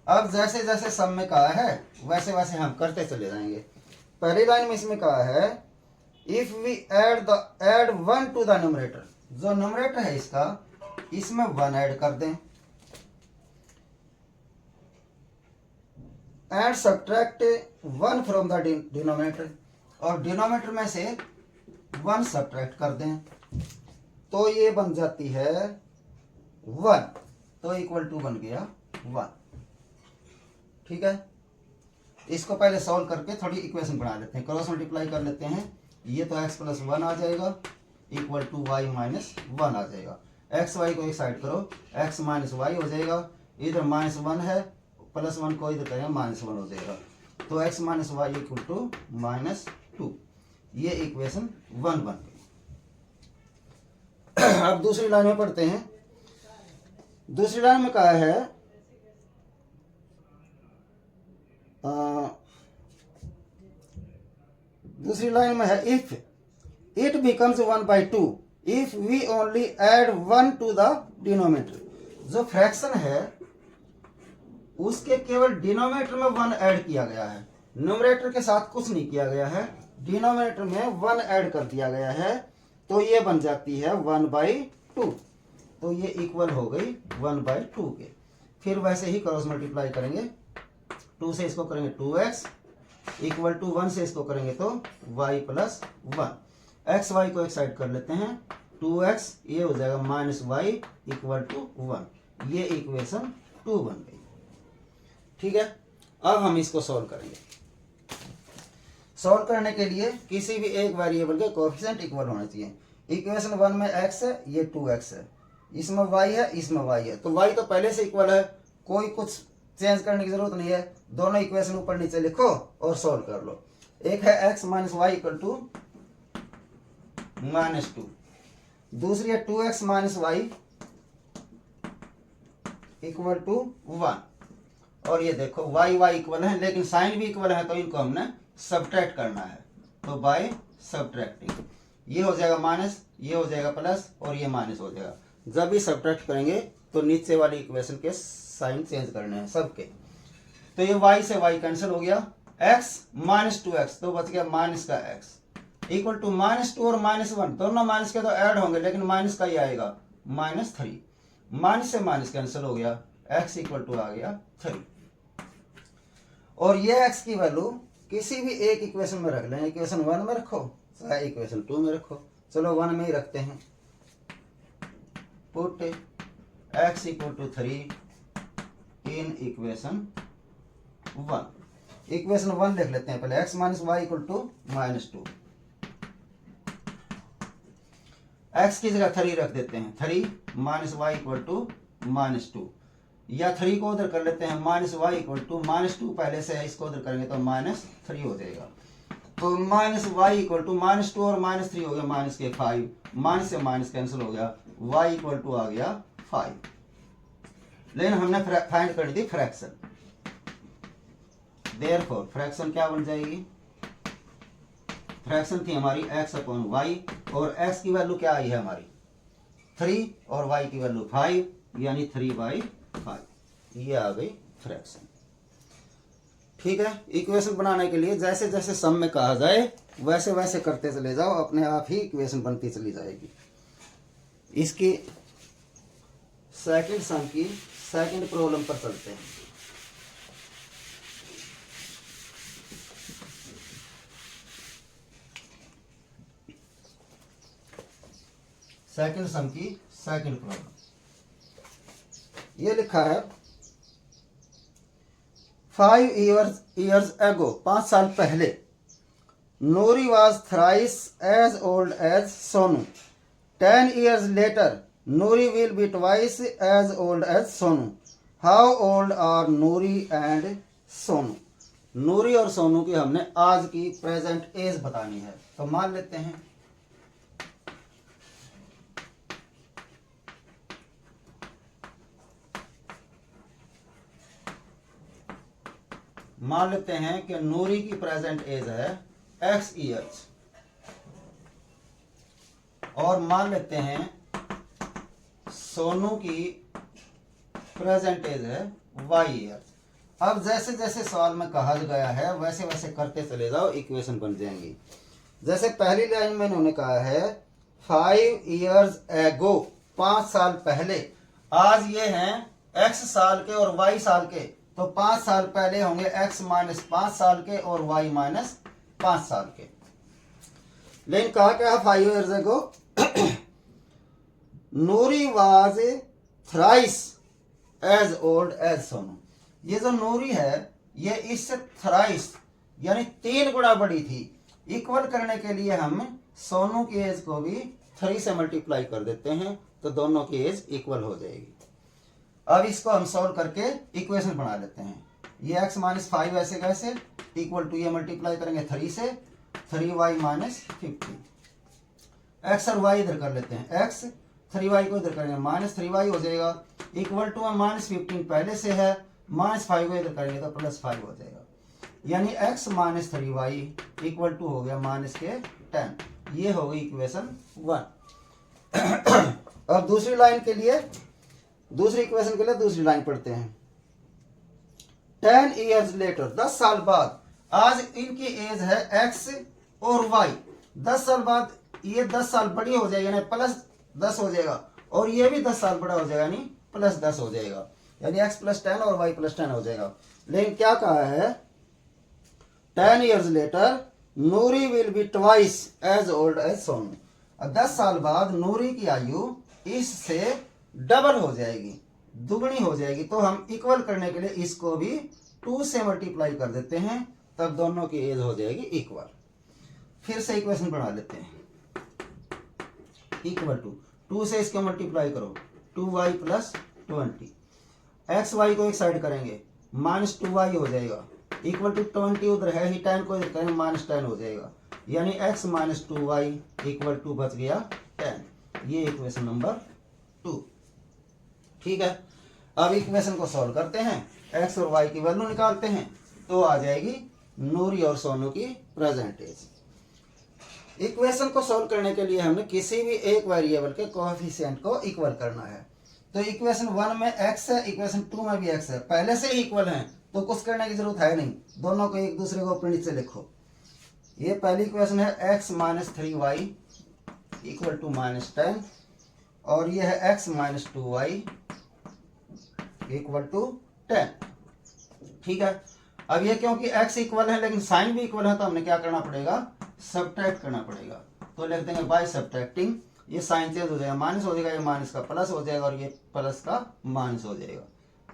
अब जैसे जैसे सम में कहा है वैसे वैसे हम करते चले जाएंगे। पहली लाइन में इसमें कहा है if we add 1 to the numerator, जो न्यूमरेटर है इसका इसमें 1 ऐड कर दें and subtract 1 from the denominator, और डिनोमिनेटर में से 1 सब्ट्रैक्ट कर दें तो ये बन जाती है 1, तो इक्वल टू बन गया 1। ठीक है, इसको पहले सॉल्व करके थोड़ी इक्वेशन बना लेते हैं, क्रॉस मल्टीप्लाई कर लेते हैं। ये तो x + 1 आ जाएगा इक्वल टू y - 1 आ जाएगा। एक्स वाई को एक साइड करो, x - y हो जाएगा। इधर -1 है, +1 को इधर करेंगे -1 हो जाएगा। तो x - y इक्वल टू -2। ये इक्वेशन 1 बन गई। अब दूसरी लाइन में पढ़ते हैं। दूसरी लाइन में कहा है दूसरी लाइन में है if it becomes 1/2 if we only add 1 to the denominator. जो फ्रैक्शन है उसके केवल डिनोमिनेटर में 1 ऐड किया गया है, न्यूमरेटर के साथ कुछ नहीं किया गया है, डिनोमिनेटर में 1 ऐड कर दिया गया है। तो ये बन जाती है 1/2। तो ये इक्वल हो गई 1/2 के। फिर वैसे ही क्रॉस मल्टीप्लाई करेंगे, 2 से इसको करेंगे 2x इक्वल टू 1 से इसको करेंगे तो y + 1। एक्स वाई को एक साइड कर लेते हैं, 2x ये हो जाएगा -y इक्वल टू 1। ये इक्वेशन 2 बन गई। ठीक है, अब हम इसको सॉल्व करेंगे। सॉल्व करने के लिए किसी भी एक वेरिएबल के कोएफिशिएंट इक्वल होना चाहिए। इक्वेशन 1 में x है, ये 2x है, इसमें y है, इसमें y है, तो y तो पहले से इक्वल है, कोई कुछ चेंज करने की जरूरत नहीं है। दोनों इक्वेशन ऊपर नीचे लिखो और सॉल्व कर लो। एक है x - y इक्वल टू -2, दूसरी है 2x - y इक्वल टू 1। और ये देखो y इक्वल है लेकिन साइन भी इक्वल है, तो इनको हमने सब्ट्रैक्ट करना है। तो बाय सब्ट्रैक्टिंग ये हो जाएगा माइनस, ये हो जाएगा प्लस और ये माइनस हो जाएगा। जब भी सब्ट्रैक्ट करेंगे तो नीचे वाली इक्वेशन के साइन चेंज करने हैं सबके। तो ये y से y कैंसिल हो गया, x - 2x तो बच गया माइनस का x इक्वल टू -2 और -1 दोनों माइनस के तो ऐड होंगे लेकिन माइनस का ही आएगा -3। माइनस से माइनस कैंसिल हो गया, x इक्वल टू आ गया 3। और ये x की वैल्यू किसी भी एक इक्वेशन में रख लें, इक्वेशन 1 में रखो चाहे इक्वेशन 2 में रखो। चलो 1 में ही रखते हैं। Put x equal to 3 in equation 1। Equation 1 लिख लेते हैं पहले, x - y equal to -2। x की जगह 3 रख देते हैं, 3 - y इक्वल टू -2, या 3 को उधर कर लेते हैं -y इक्वल टू -2 पहले से है, इसको उधर करेंगे तो -3 हो जाएगा। तो -y इक्वल टू -2 और -3 हो गया -5, माइनस से माइनस कैंसिल हो गया, y इक्वल टू आ गया 5। लेकिन हमने फाइंड कर दी फ्रैक्शन, देयरफॉर फ्रैक्शन क्या बन जाएगी, फ्रैक्शन थी हमारी x अपॉन वाई, और x की वैल्यू क्या आई है हमारी 3 और y की वैल्यू 5, यानी 3/5, ये आ गई फ्रैक्शन। ठीक है, इक्वेशन बनाने के लिए जैसे जैसे सम में कहा जाए वैसे वैसे करते चले जाओ, अपने आप ही इक्वेशन बनती चली जाएगी। इसकी सेकंड सम की सेकंड प्रॉब्लम पर चलते हैं। सेकंड सम की सेकंड प्रॉब्लम ये लिखा है 5 years ago, 5 साल पहले, Nuri was thrice as old as Sonu. 10 years later, Nuri will be twice as old as Sonu. How old are Nuri and Sonu? नूरी और सोनू की हमने आज की प्रेजेंट एज बतानी है, तो मान लेते हैं कि नूरी की प्रेजेंट एज है x ईयर्स, और मान लेते हैं सोनू की प्रेजेंट एज है y ईयर्स। अब जैसे जैसे सवाल में कहा गया है वैसे वैसे करते चले जाओ, इक्वेशन बन जाएंगी। जैसे पहली लाइन में इन्होंने कहा है 5 years ago, 5 साल पहले, आज ये हैं x साल के और y साल के, तो 5 साल पहले होंगे x माइनस 5 साल के और y माइनस 5 साल के। लेकिन कहा क्या है 5 years ago, Noori was thrice as old as Sonu. ये जो नूरी है ये इससे थ्राइस यानी 3 गुना बड़ी थी। इक्वल करने के लिए हम सोनू की एज को भी 3 से मल्टीप्लाई कर देते हैं, तो दोनों की एज इक्वल हो जाएगी। अब इसको हम सॉल्व करके इक्वेशन बना लेते हैं। ये x माइनस 5 ऐसे कैसे इक्वल टू, ये मल्टीप्लाई करेंगे 3 से, 3y माइनस 50। x और y इधर कर लेते हैं, x 3y को इधर करेंगे माइनस 3y हो जाएगा, इक्वल टू माइनस 15 पहले से है, माइनस 5 को इधर करेंगे तो प्लस 5 हो जाएगा, यानी x minus 3y equal to हो गया माइनस के 10। ये हो गई इक्वेशन 1। अब दूसरी लाइन के लिए, दूसरी इक्वेशन के लिए दूसरी लाइन पढ़ते हैं। 10 years later, 10 साल बाद, आज इनकी एज है x और y, 10 साल बाद ये 10 साल बड़ी हो जाएगी यानी प्लस 10 हो जाएगा, और ये भी 10 साल बड़ा हो जाएगा यानी प्लस 10 हो जाएगा, यानी x प्लस 10 और y प्लस 10 हो जाएगा। लेकिन क्या कहा है 10 years later, Noori will be twice as old as Sonu. 10 साल बाद नूरी की आयु इससे डबल हो जाएगी, दुगनी हो जाएगी, तो हम इक्वल करने के लिए इसको भी 2 से मल्टीप्लाई कर देते हैं, तब दोनों की एज हो जाएगी इक्वल। फिर से इक्वेशन बना लेते हैं, इक्वल टू 2 से इसको मल्टीप्लाई करो, 2y प्लस 20, एक्स वाई को एक साइड करेंगे माइनस 2y हो जाएगा, इक्वल टू 20 उधर है ही, 10 को इधर करेंगे माइनस 10 हो जाएगा, यानी x minus 2y equal to बच गया 10। ये इक्वेशन नंबर 2। ठीक है, अब इक्वेशन को सॉल्व करते हैं, x और y की वैल्यू निकालते हैं, तो आ जाएगी नूरी और सोनू की प्रेजेंट एज। इक्वेशन को सॉल्व करने के लिए हमने किसी भी एक वेरिएबल के कोएफिशिएंट को इक्वल करना है। तो इक्वेशन 1 में x है, इक्वेशन 2 में भी x है, पहले से ही इक्वल हैं, तो कुछ करने की जरूरत है नहीं, दोनों को एक दूसरे को अपने नीचे लिखो। ये पहली इक्वेशन है x minus 3y equal to minus 10, और ये है x minus 2y equal to 10। ठीक है, अब ये क्योंकि x इक्वल है लेकिन साइन भी इक्वल है, तो हमने क्या करना पड़ेगा, सब्ट्रैक्ट करना पड़ेगा। तो लिख देंगे बाय सब्ट्रैक्टिंग, ये साइन चेंज हो जाएगा, माइनस हो जाएगा, ये माइनस का प्लस हो जाएगा, और ये प्लस का माइनस हो जाएगा,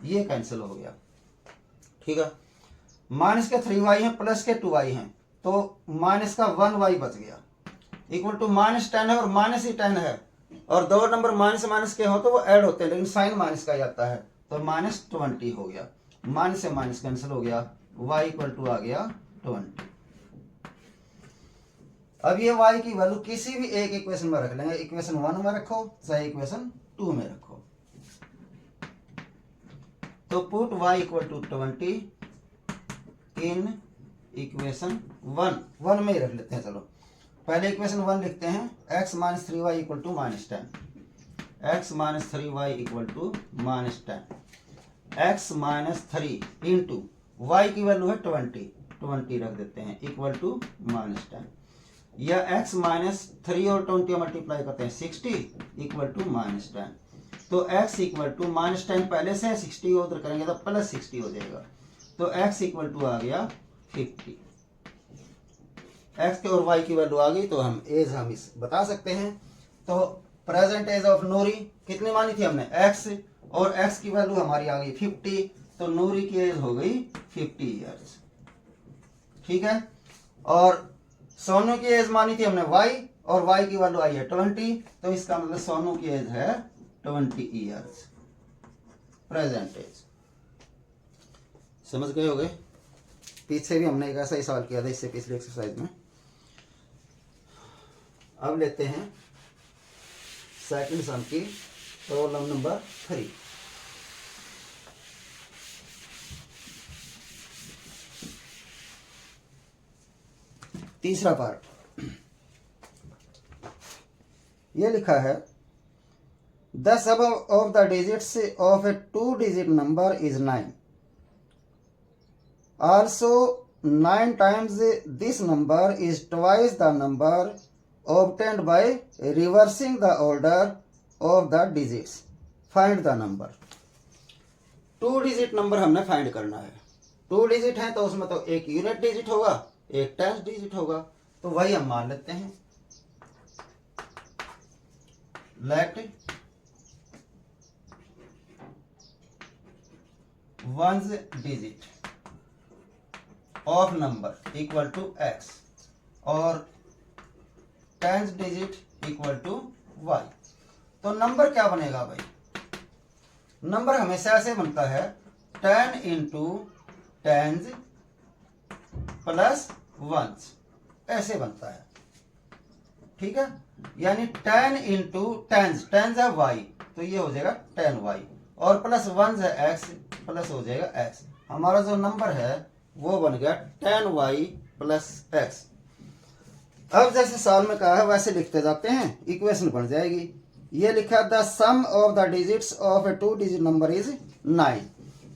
ये कैंसिल हो गया। ठीक है, माइनस के 3y है, प्लस के 2y है, तो माइनस का 1y बच गया, इक्वल टू माइनस 10 है और माइनस ही 10 है, और दो नंबर माइनस माइनस के हो तो वो ऐड होते हैं, लेकिन साइन माइनस का जाता है, तो माइनस 20 हो गया, माइनस से माइनस कैंसिल हो गया, y इक्वल टू आ गया 20। अब ये y की वैल्यू किसी भी एक इक्वेशन में रख लेंगे, इक्वेशन 1 में रखो चाहे इक्वेशन 2 में रखो। तो put y equal to 20 in equation 1 में ही रख लेते हैं। चलो पहले इक्वेशन 1 लिखते हैं, x minus 3y equal to -10, x minus 3y equal to -10, x minus 3 into y की वैल्यू है 20 रख देते हैं इक्वल टू -10, या x माइनस 3 और 20 मल्टीप्लाई करते हैं 60 इक्वल टू -10। तो x इक्वल टू -10 पहले से 60 उधर करेंगे तो प्लस 60 हो जाएगा, तो x इक्वल टू आ गया 50। x के और y की वैल्यू आ गई तो हम एज हम इस बता सकते हैं। तो प्रेजेंट एज ऑफ नूरी कितनी मानी थी हमने x, और x की वैल्यू हमारी आ गई 50, तो नूरी की एज हो गई 50 ईयर्स। ठीक है, और सोनू की एज मानी थी हमने y, और y की वैल्यू आई है 20, तो इसका मतलब सोनू की एज है 20 ईयर्स प्रेजेंट एज। समझ गए होगे? पीछे भी हमने एक ऐसा ही सवाल किया था इससे पिछले एक्सरसाइज में। अब लेते हैं सेकंड सम की प्रॉब्लम नंबर 3। तीसरा पार्ट ये लिखा है, the sum of the digits of a 2 digit number is 9, also 9 times this number is twice the number obtained by reversing the order of the digits, find the number। 2 digit number हमने find करना है। 2 digit है तो उसमें तो एक unit digit होगा, एक टेंस डिजिट होगा, तो वही हम मान लेते हैं। Let ones digit of number equal to x और tens digit equal to y। तो नंबर क्या बनेगा भाई? नंबर हमेशा ऐसे बनता है 10 इंटू टेंस प्लस वंस, ऐसे बनता है। ठीक है, यानी 10 इंटू टेंस है y, तो ये हो जाएगा 10y, और प्लस वंस है x, प्लस हो जाएगा x। हमारा जो नंबर है वो बन गया 10y प्लस x। अब जैसे सवाल में कहा है वैसे लिखते जाते हैं, इक्वेशन बन जाएगी। ये लिखा the sum of the digits of a 2 digit number is 9।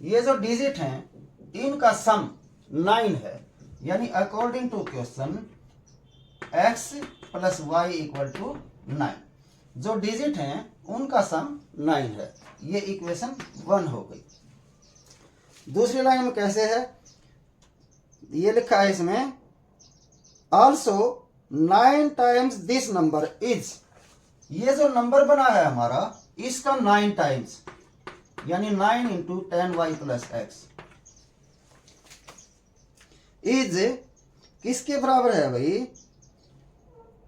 ये जो डिजिट हैं इनका सम 9 है, यानी according to question x plus y equal to 9। जो डिजिट हैं उनका सम 9 है। ये इक्वेशन 1 हो गई। दूसरी लाइन में कैसे है, ये लिखा है इसमें, also 9 times this number is. ये जो नंबर बना है हमारा इसका 9 टाइम्स, यानी 9 into 10y plus x is किसके बराबर है भाई?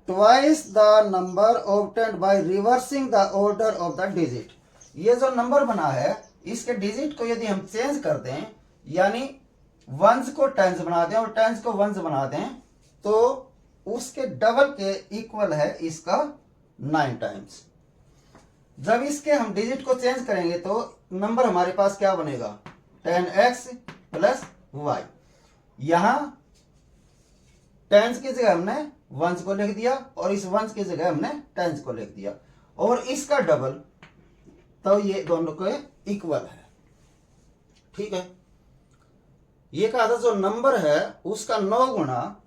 Twice the number obtained by reversing the order of the digit. ये जो नंबर बना है इसके डिजिट को यदि हम चेंज कर दें, यानी वंस को टेंस बना दें और टेंस को वंस बना दें, तो उसके डबल के इक्वल है इसका 9 टाइम्स। जब इसके हम डिजिट को चेंज करेंगे तो नंबर हमारे पास क्या बनेगा? 10x plus Y. यहां टेंस की जगह हमने वंस को लिख दिया और इस वंस की जगह हमने टेंस को लिख दिया, और इसका डबल, तो ये दोनों के इक्वल है। ठीक है, ये कहा था जो नंबर है उसका 9 गुना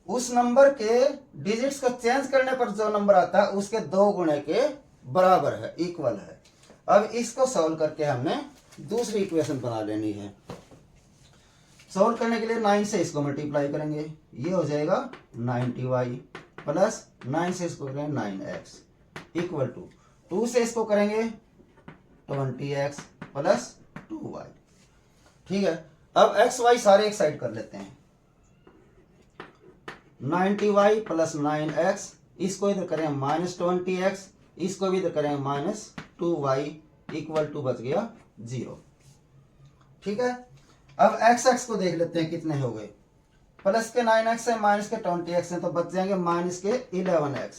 उस नंबर के डिजिट्स को चेंज करने पर जो नंबर आता है उसके 2 गुणे के बराबर है, इक्वल है। अब इसको सॉल्व करके हमने दूसरी इक्वेशन बना लेनी है। सॉल्व करने के लिए 9 से इसको मल्टीप्लाई करेंगे, ये हो जाएगा 90y प्लस 9 से इसको करेंगे 9x इक्वल टू 2 से इसको करेंगे 20x प्लस 2y। ठीक है, अब x y सारे एक साइड कर लेते हैं। 90y प्लस 9x, इसको इधर करें -20x, इसको भी इधर करें -2y इक्वल टू बच गया 0। ठीक है, अब x को देख लेते हैं कितने हो गए। प्लस के 9x है, माइनस के 20x है, तो बच जाएंगे माइनस के 11x।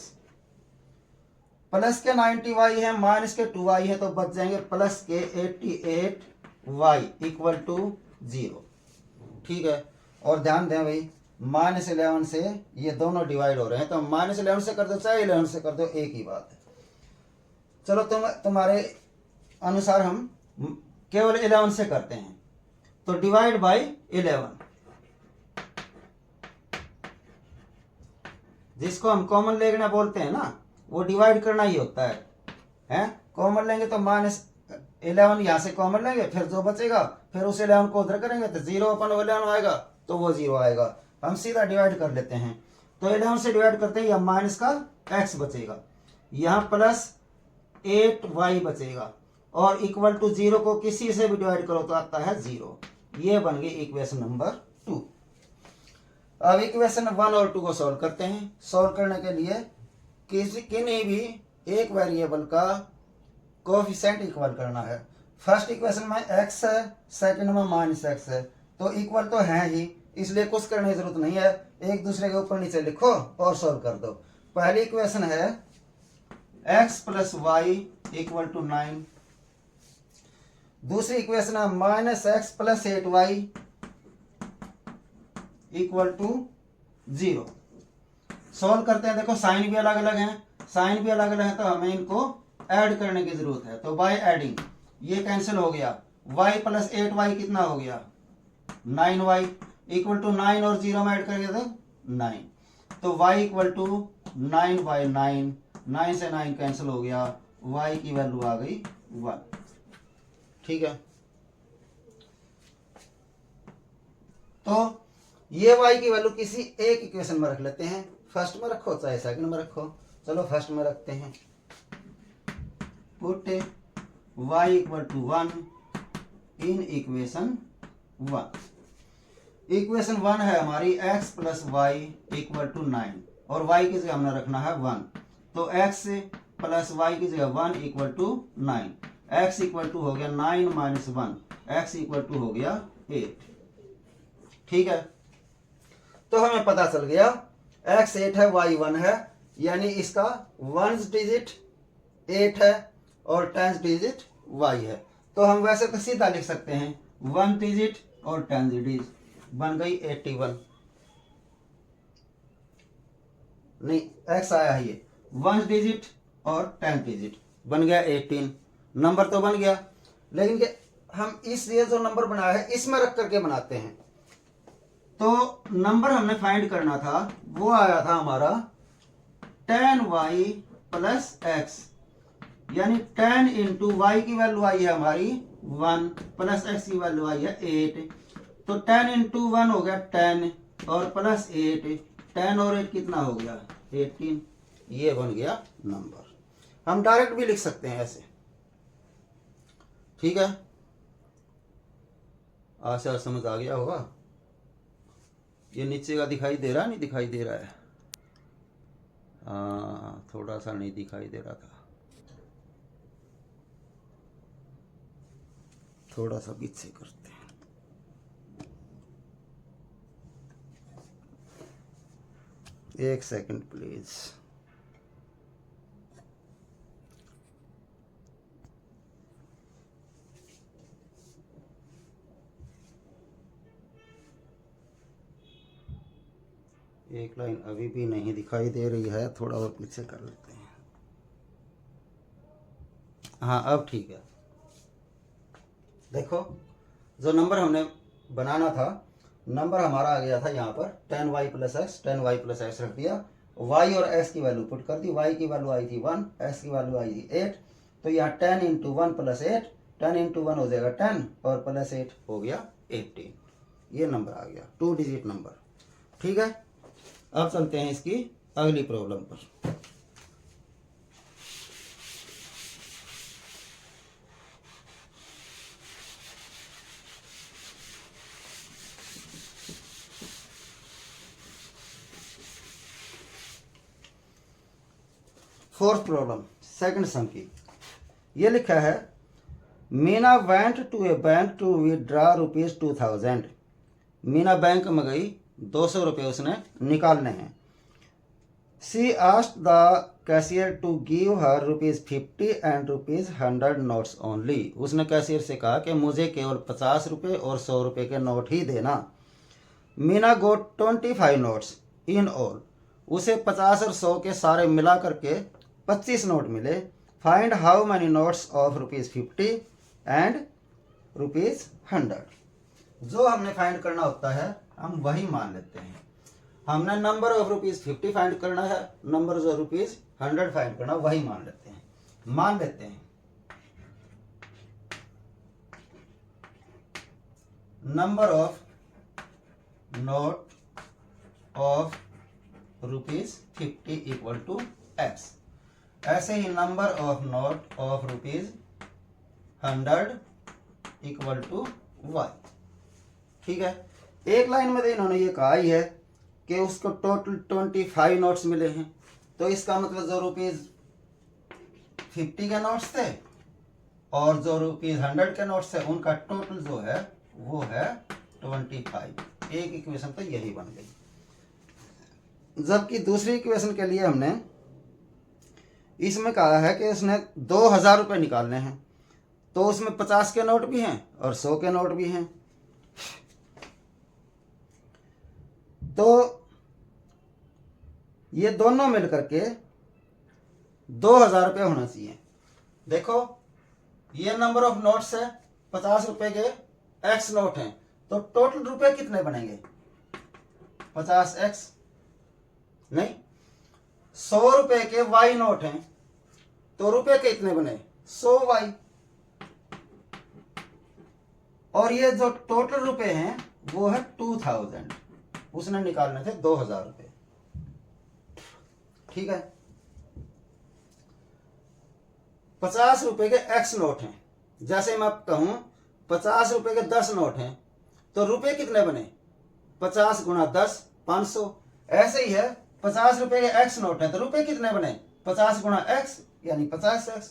प्लस के 90y है, माइनस के 2y है, तो बच जाएंगे प्लस के 88y इक्वल टू 0। ठीक है, और ध्यान दें भाई -11 से ये दोनों डिवाइड हो रहे हैं, तो -11 से कर दो चाहे 11 से कर दो, एक ही बात है। चलो तुम्हारे अनुसार हम केवल 11 से करते हैं, तो डिवाइड बाय 11, जिसको हम कॉमन लेना बोलते हैं ना, वो डिवाइड करना ही होता है। कॉमन लेंगे तो -11 यहाँ से कॉमन लेंगे, फिर जो बचेगा फिर उस 11 को उधर करेंगे तो 0/11 आएगा, तो वो 0 आएगा। हम सीधा डिवाइड कर लेते हैं, तो 11 से डिवाइड करते हैं, यहाँ माइनस का x बचेगा, यहाँ प्लस 8y बचेगा, और इक्वल टू 0 को किसी से भी डिवाइड करो तो आता है 0। ये बन गई इक्वेशन नंबर 2। अब इक्वेशन 1 और 2 को सॉल्व करते हैं। सॉल्व करने के लिए किन्हीं भी एक वेरिएबल का कोएफिशिएंट इक्वल करना है। फर्स्ट इक्वेशन में x है, सेकंड में -x है, तो इक्वल तो है ही, इसलिए कुछ करने की जरूरत नहीं है, एक दूसरे के ऊपर नीचे लिखो और सॉल्व कर दो। पहली इक्वेशन है x + y = 9। दूसरी इक्वेशन है -x + 8y = 0। सॉल्व करते हैं। देखो साइन भी अलग अलग हैं, साइन भी अलग अलग है, तो हमें इनको ऐड करने की जरूरत है। तो बाय एडिंग ये कैंसिल हो गया, y + 8y कितना हो गया 9y = 9 और 0 में ऐड करेंगे तो 9, तो y = 9/9, 9 से 9 कैंसिल हो गया, y की वैल्यू आ गई 1। ठीक है, तो ये y की वैल्यू किसी एक इक्वेशन में रख लेते हैं। फर्स्ट में रखो चाहे सेकंड में रखो, चलो फर्स्ट में रखते हैं। पुट y = 1 इन इक्वेशन 1। इक्वेशन 1 है हमारी x + y = 9, और y की जगह हमने रखना है 1, तो x + y की जगह 1 = 9, x = हो गया 9 - 1, x = हो गया 8। ठीक है, तो हमें पता चल गया x 8 है, y 1 है, यानी इसका 1 डिजिट 8 है और 10 डिजिट y है। तो हम वैसे तो सीधा लिख सकते हैं 1 डिजिट और 10 डिजिट, बन गई 81। नहीं, x आया है ये 1 डिजिट और 10 डिजिट, बन गया 18। नंबर तो बन गया, लेकिन हम इस ये जो नंबर बनाया है इसमें रख करके बनाते हैं। तो नंबर हमने फाइंड करना था, वो आया था हमारा 10y + x, यानी 10 × y की वैल्यू आई है हमारी 1 + x की वैल्यू आई है 8, तो 10 × 1 हो गया 10 और प्लस 8, 10 और 8 कितना हो गया 18। ये बन गया नंबर। हम डायरेक्ट भी लिख सकते हैं ऐसे। ठीक है, आशा समझ आ गया होगा। ये नीचे का दिखाई दे रहा, नहीं दिखाई दे रहा है? हाँ, थोड़ा सा नहीं दिखाई दे रहा था, थोड़ा सा पीछे करते हैं। एक सेकंड प्लीज। एक लाइन अभी भी नहीं दिखाई दे रही है, थोड़ा और पीछे कर लेते हैं। हाँ, अब ठीक है। देखो, जो नंबर हमने बनाना था, नंबर हमारा आ गया था यहाँ पर 10y + x, 10y + x रख दिया, y और x की वैल्यू पुट कर दी। y की वैल्यू आई थी 1, x की वैल्यू आई थी 8, तो यहाँ 10 × 1 + 8, 10 × 1 हो जाएगा 10 और प्लस 8 हो गया 18। ये नंबर आ गया 2 डिजिट नंबर। ठीक है, अब चलते हैं इसकी अगली प्रॉब्लम पर। फोर्थ प्रॉब्लम, सेकंड सम की। ये लिखा है Meena went to a bank to withdraw ₹2000। Meena bank में गई 200 रुपये उसने निकालने हैं। She asked the cashier to give her ₹50 and ₹100 notes only. उसने कैशियर से कहा कि मुझे केवल 50 रुपये और 100 रुपये के नोट ही देना। मीना गोट 25 नोट्स इन ऑल। उसे 50 और 100 के सारे मिला करके 25 नोट मिले। Find how many notes of ₹50 and ₹100। जो हमने फाइंड करना होता है हम वही मान लेते हैं। हमने नंबर ऑफ ₹50 फाइंड करना है, नंबर जो ₹100 फाइंड करना वही मान लेते हैं। Number of note of ₹50 equal to X। ऐसे ही number of note of ₹100 equal to Y। ठीक है, एक लाइन में तो इन्होंने ये कहा ही है कि उसको टोटल 25 नोट्स मिले हैं, तो इसका मतलब जो ₹50 के नोट्स थे और जो ₹100 के नोट्स थे उनका टोटल जो है वो है 25। एक इक्वेशन तो यही बन गई। जबकि दूसरी इक्वेशन के लिए हमने इसमें कहा है कि उसने 2000 रुपये निकालने हैं, तो उसमें 50 के नोट भी हैं और 100 के नोट भी हैं, तो ये दोनों मिलकर के 2000 रुपये होना चाहिए। देखो ये नंबर ऑफ नोट्स है, 50 रुपए के X नोट हैं, तो टोटल रुपए कितने बनेंगे? 50X नहीं, 100 रुपए के Y नोट हैं, तो रुपए कितने बने? 100Y। और ये जो टोटल रुपए हैं वो है 2000। उसने निकालने थे 2000 रुपये। ठीक है, 50 रुपए के X नोट हैं, जैसे मैं कहूं 50 रुपए के 10 नोट हैं, तो रुपए कितने बने? 50 गुणा 10 500। ऐसे ही है 50 रुपए के X नोट हैं, तो रुपए कितने बने? 50 गुणा X यानी 50X।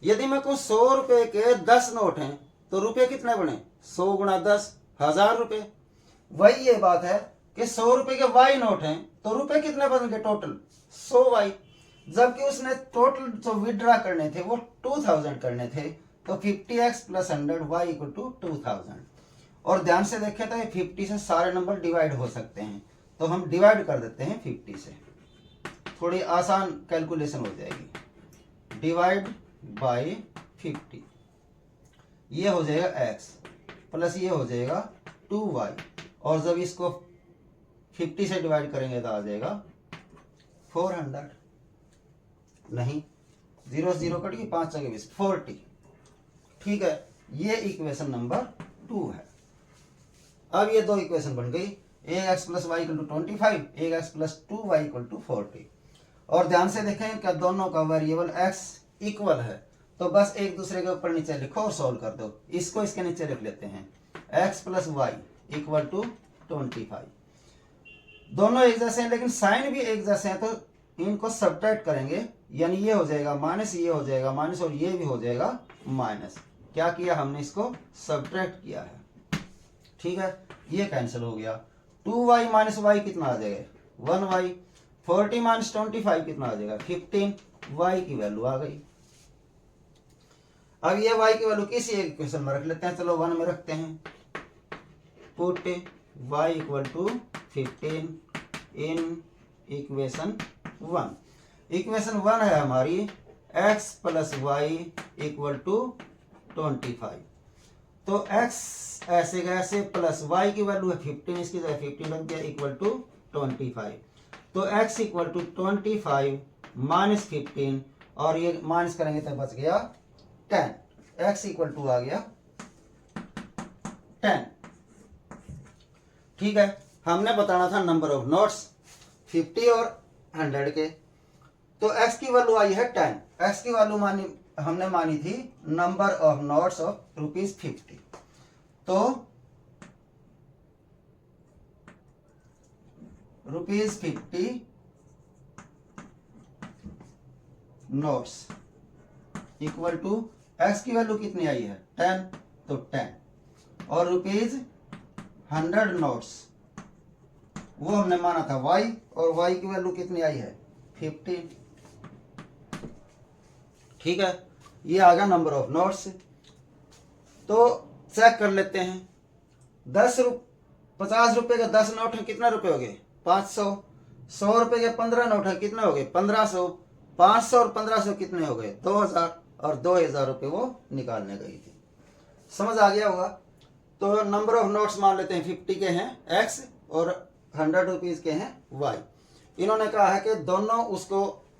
यदि मैं कहूं 100 रुपए के 10 नोट हैं, तो रुपए कितने बने? 100 गुणा 10 1000 रुपए। वही ये बात है कि 100 रुपए के Y नोट हैं, तो रुपए कितने बनेंगे टोटल? 100Y। जबकि उसने टोटल जो विड्रॉ करने थे वो 2000 करने थे, तो 50X plus 100Y equal to 2000। और ध्यान से देखें तो ये 50 से सारे नंबर डिवाइड हो सकते हैं, तो हम डिवाइड कर देते हैं 50 से, थोड़ी आसान कैलकुलेशन हो जाएगी। डिवाइड बाय 50, ये हो जाएगा X प्लस ये हो जाएगा 2Y, और जब इसको 50 से डिवाइड करेंगे तो आ जाएगा 400। नहीं, 0 0 कट गई, 5 जगह 20, 40। ठीक है, ये इक्वेशन नंबर 2 है। अब ये दो इक्वेशन बन गई, ax plus y equal to 25, ax प्लस 2y इक्वल टू 40। और ध्यान से देखें क्या दोनों का वेरिएबल x इक्वल है, तो बस एक दूसरे के ऊपर नीचे लिखो और सोल्व कर दो। इसको इसके नीचे लिख लेते हैं, x plus y equal to 25। दोनों एक जैसे हैं लेकिन साइन भी एक जैसे हैं, तो इनको सब्ट्रैक्ट करेंगे, यानी ये हो जाएगा माइनस, ये हो जाएगा माइनस और ये भी हो जाएगा माइनस। क्या किया हमने? इसको सब्ट्रैक्ट किया है। ठीक है, ये कैंसिल हो गया। 2y माइनस वाई कितना आ जाएगा? 1y। 40 माइनस 25 कितना आ जाएगा? 15। y की वैल्यू आ गई। अब ये y की वैल्यू किसी एक इक्वेशन में रख लेते हैं, चलो 1 में रखते हैं। Put y equal to 15 in equation 1। Equation 1 है हमारी x plus y equal to 25। तो x ऐसे ऐसे प्लस y की वैल्यू है 15, इसकी जगह 15 लग गया इक्वल टू 25। तो x इक्वल टू 25 माइनस 15, और ये माइनस करेंगे तो बच गया 10। x इक्वल टू आ गया 10। ठीक है, हमने बताना था नंबर ऑफ नोट्स 50 और 100 के, तो x की वैल्यू आई है 10। x की वैल्यू हमने मानी थी नंबर ऑफ नोट्स ऑफ ₹50। तो ₹50 नोट्स इक्वल टू x की वैल्यू कितनी आई है? 10, तो 10, और ₹100 नोट्स वो हमने माना था y, और y की वैल्यू कितनी आई है 15। ठीक है, ये आ गया नंबर ऑफ नोट्स। तो चेक कर लेते हैं, 50 रुपए के 10 नोट है, कितना रुपए हो गए 500। 100 रुपए के 15 नोट है, कितने हो गए 1500। 500 और 1500 कितने हो गए 2000, और 2000 रुपए वो निकालने गई थी। समझ आ गया होगा। तो नंबर ऑफ नोट्स मान लेते हैं 50 के हैं x और 100 रुपीज के हैं y। इन्होंने कहा है कि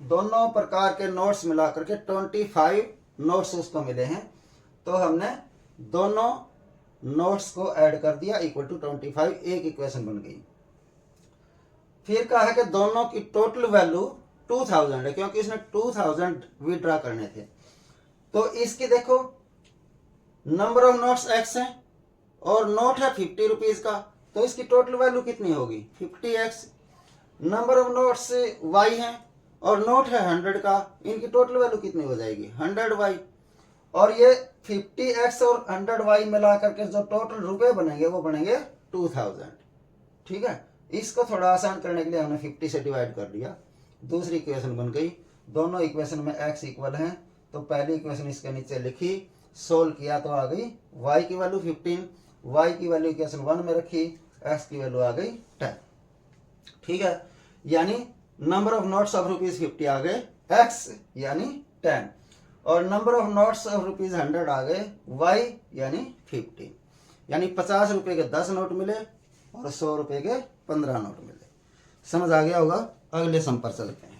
दोनों प्रकार के नोट्स मिला करके 25 नोट्स उसको मिले हैं। तो हमने दोनों नोट्स को ऐड कर दिया इक्वल टू 25, एक इक्वेशन बन गई। फिर कहा है कि दोनों की टोटल वैल्यू 2000 है, क्योंकि इसने 2000 विड्रॉ करने थे। तो इसकी देखो नंबर ऑफ नोट्स x है और नोट है 50 रुपीज का, तो इसकी टोटल वैल्यू कितनी होगी 50x। Number of notes y है और नोट है 100 का, इनकी टोटल वैल्यू कितनी हो जाएगी 100y। और ये 50x और 100y मिला करके जो टोटल रुपए बनेंगे वो बनेंगे 2000। ठीक है, इसको थोड़ा आसान करने के लिए हमने 50 से डिवाइड कर दिया, दूसरी इक्वेशन बन गई। दोनों इक्वेशन में x इक्वल है, तो पहली इक्वेशन इसके नीचे लिखी, सोल्व किया तो आ गई y की वैल्यू 15, y की वैल्यू इक्वेशन 1 में रखी, x की वैल्यू आ गई 10। ठीक है, यानी number of notes of rupees 50 आ गए x यानी 10, और number of notes of rupees 100 आ गए y यानी 50। यानी 50 रुपए के 10 नोट मिले और 100 रुपए के 15 नोट मिले। समझ आ गया होगा। अगले सम पर चलते हैं।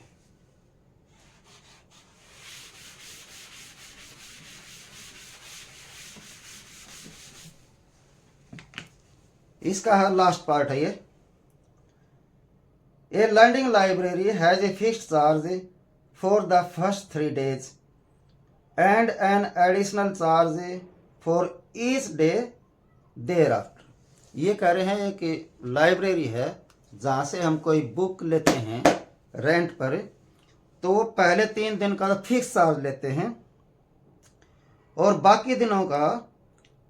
इसका है लास्ट पार्ट है ये। A learning library has a fixed charge for the first 3 days and an additional charge for each day thereafter. ये कह रहे हैं कि लाइब्रेरी है जहाँ से हम कोई बुक लेते हैं रेंट पर, तो वो पहले 3 दिन का फिक्स चार्ज लेते हैं और बाकी दिनों का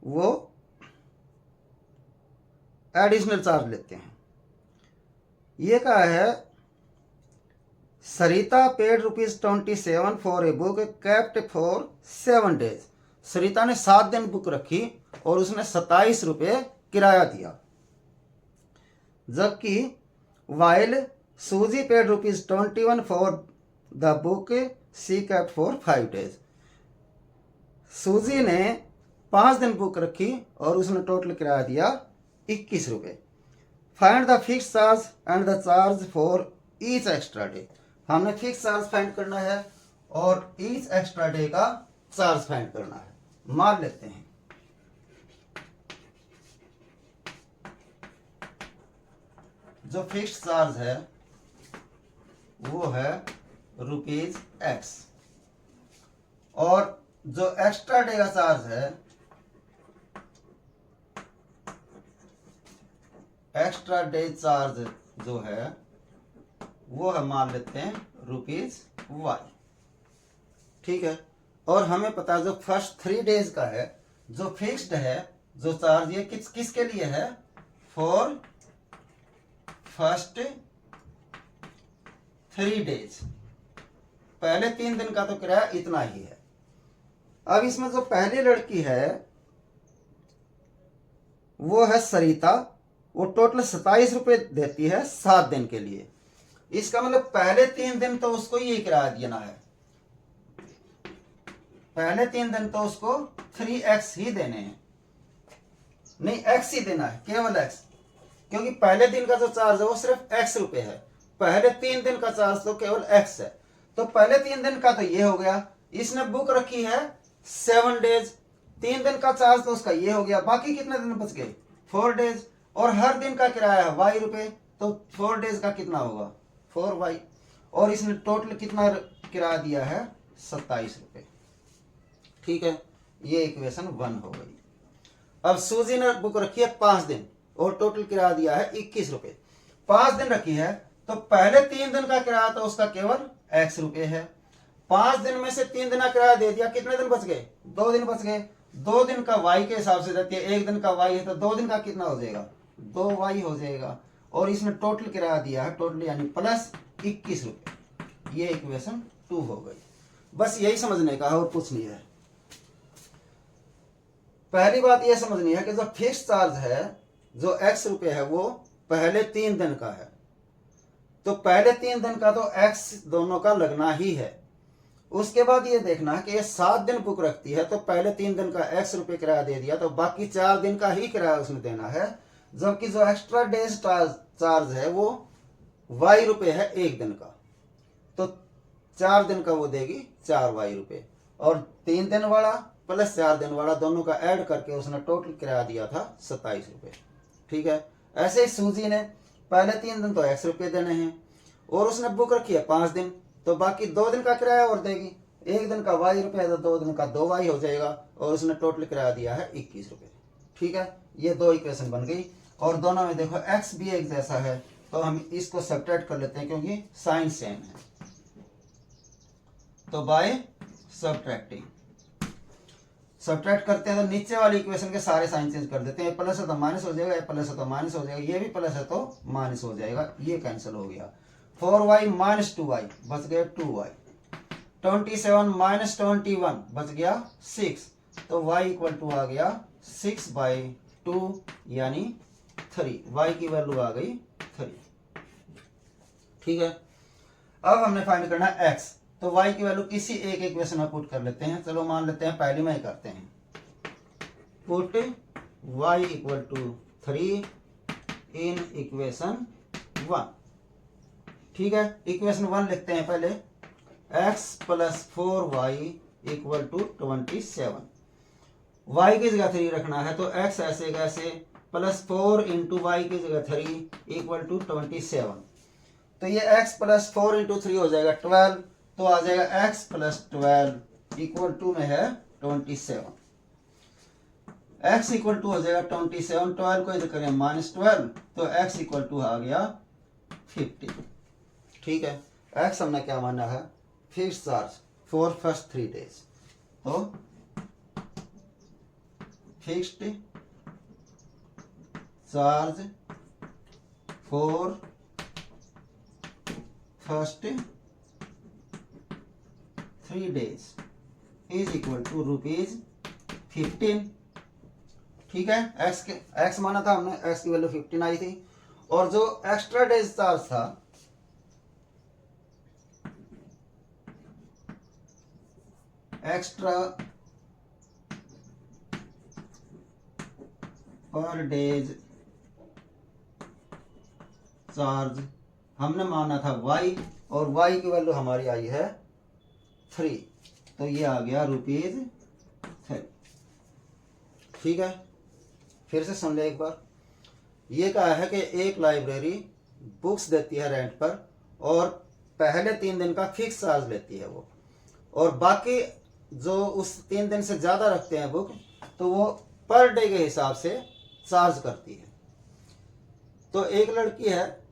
वो एडिशनल चार्ज लेते हैं। ये कहा है Sarita paid ₹27 for a book kept for 7 days। Sarita ने 7 दिन बुक रखी और उसने 27 रुपये किराया दिया, जबकि while Susy paid ₹21 for the book she kept for 5 days। सूजी ने 5 दिन बुक रखी और उसने टोटल किराया दिया 21 रुपये। Find the fix charge and the charge for each extra day. हमने फिक्स चार्ज फाइंड करना है और ईच एक्स्ट्रा डे का चार्ज फाइंड करना है। मान लेते हैं जो फिक्स चार्ज है वो है ₹x, और जो एक्स्ट्रा डे का चार्ज है, एक्स्ट्रा डे चार्ज जो है वो हम मान लेते हैं ₹y। ठीक है, और हमें पता है जो फर्स्ट 3 days का है, जो फिक्स्ड है जो चार्ज, ये किसके लिए है फॉर फर्स्ट 3 days। पहले 3 दिन का तो किराया इतना ही है। अब इसमें जो पहली लड़की है वो है सरिता, वो टोटल 27 रुपये देती है 7 दिन के लिए। इसका मतलब पहले 3 दिन तो उसको ये किराया देना है, पहले 3 दिन तो उसको 3x ही देने हैं, नहीं x ही देना है, केवल x, क्योंकि पहले दिन का जो चार्ज है वो सिर्फ x रुपए है, पहले 3 दिन का चार्ज तो केवल x है। तो पहले 3 दिन का तो ये हो गया, इसने बुक रखी है 7 days, 3 दिन का चार्ज तो उसका ये हो गया, बाकी कितने दिन बच गए 4 days, और हर दिन का किराया है y रुपए, तो 4 days का कितना होगा 4y, और इसने टोटल कितना किराया दिया है 27 रुपये। ठीक है, ये इक्वेशन 1 हो गई। अब सूजी ने बुक रखी है 5 दिन और टोटल किराया दिया है 21 रुपये। 5 दिन रखी है तो पहले 3 दिन का किराया तो उसका केवल x रुपये है। 5 दिन में से 3 दिन का किराया दे दिया, कितने दिन बच गए 2 दिन बच गए। 2 दिन का y के हिसाब से देती है, 1 दिन का y है तो 2 दिन का कितना हो जाएगा 2y हो जाएगा, और इसने टोटल किराया दिया है, टोटल यानी प्लस 21 रुपये। ये इक्वेशन 2 हो गई। बस यही समझने का है और कुछ नहीं है। पहली बात यह समझनी है कि जो फिक्स चार्ज है, जो x रुपये है, वो पहले 3 दिन का है। तो पहले 3 दिन का तो x दोनों का लगना ही है। उसके बाद ये देखना है कि ये 7 दिन बुक रखती है, तो पहले 3 दिन का x रुपये किराया दे दिया, तो बाकी 4 दिन का ही किराया उसने देना है। जबकि जो एक्स्ट्रा डेज चार्ज है वो y रुपये है 1 दिन का, तो 4 दिन का वो देगी 4y रुपये, और 3 दिन वाला प्लस 4 दिन वाला दोनों का ऐड करके उसने टोटल किराया दिया था 27 रुपये। ठीक है। ऐसे ही सूजी ने पहले 3 दिन तो x रुपये देने हैं, और उसने बुक रखी है 5 दिन, तो बाकी 2 दिन का किराया और देगी। 1 दिन का y रुपये है तो 2 दिन का 2y हो जाएगा, और उसने टोटल किराया दिया है 21 रुपये। ठीक है। ये 2 इक्वेशन बन गई, और दोनों में देखो x भी एक जैसा है, तो हम इसको सब्ट्रैक्ट कर लेते हैं क्योंकि साइन सेम है। तो बाय सब्ट्रैक्टिंग सब्ट्रैक्ट करते हैं तो नीचे वाली इक्वेशन के सारे साइन चेंज कर देते हैं। प्लस है तो माइनस हो जाएगा, प्लस है तो माइनस हो जाएगा, ये भी प्लस है तो माइनस हो जाएगा, ये कैंसिल हो गया। 4y माइनस 2y बच गया 2y। 27 माइनस 21 बच गया 6, तो y इक्वल टू आ गया 6/2 यानी 3। y की वैल्यू आ गई 3। ठीक है। अब हमने फाइंड करना है x, तो y की वैल्यू किसी एक इक्वेशन में पुट कर लेते हैं। चलो मान लेते हैं पहली में ही करते हैं। Put y equal to 3 in equation 1। ठीक है। इक्वेशन 1 लिखते हैं पहले। x plus 4y equal to 27। y की जगह 3 रखना है, तो x ऐसे कैसे, प्लस 4 इंटू वाई की जगह 3 इक्वल टू 27। तो ये x प्लस 4 इंटू 3 हो जाएगा 12, तो आ जाएगा x प्लस 12 इक्वल टू में है 27। x इक्वल टू हो जाएगा 27, 12 को इधर करें -12, तो x इक्वल टू आ गया 50। ठीक है। x हमने क्या माना है, fix charge for first 3 days, तो fixed charge for first 3 days is equal to ₹15। ठीक है। x माना था हमने, x की वैल्यू 15 आई थी, और जो एक्स्ट्रा डेज चार्ज था, एक्स्ट्रा पर डेज चार्ज हमने माना था y, और y की वैल्यू हमारी आई है 3, तो ये आ गया ₹3। ठीक है। फिर से सुन ले एक बार। ये कहा है कि एक लाइब्रेरी बुक्स देती है रेंट पर, और पहले 3 दिन का फिक्स चार्ज लेती है वो, और बाकी जो उस 3 दिन से ज़्यादा रखते हैं बुक, तो वो पर डे के हिसाब से चार्ज करती है। तो एक लड़की है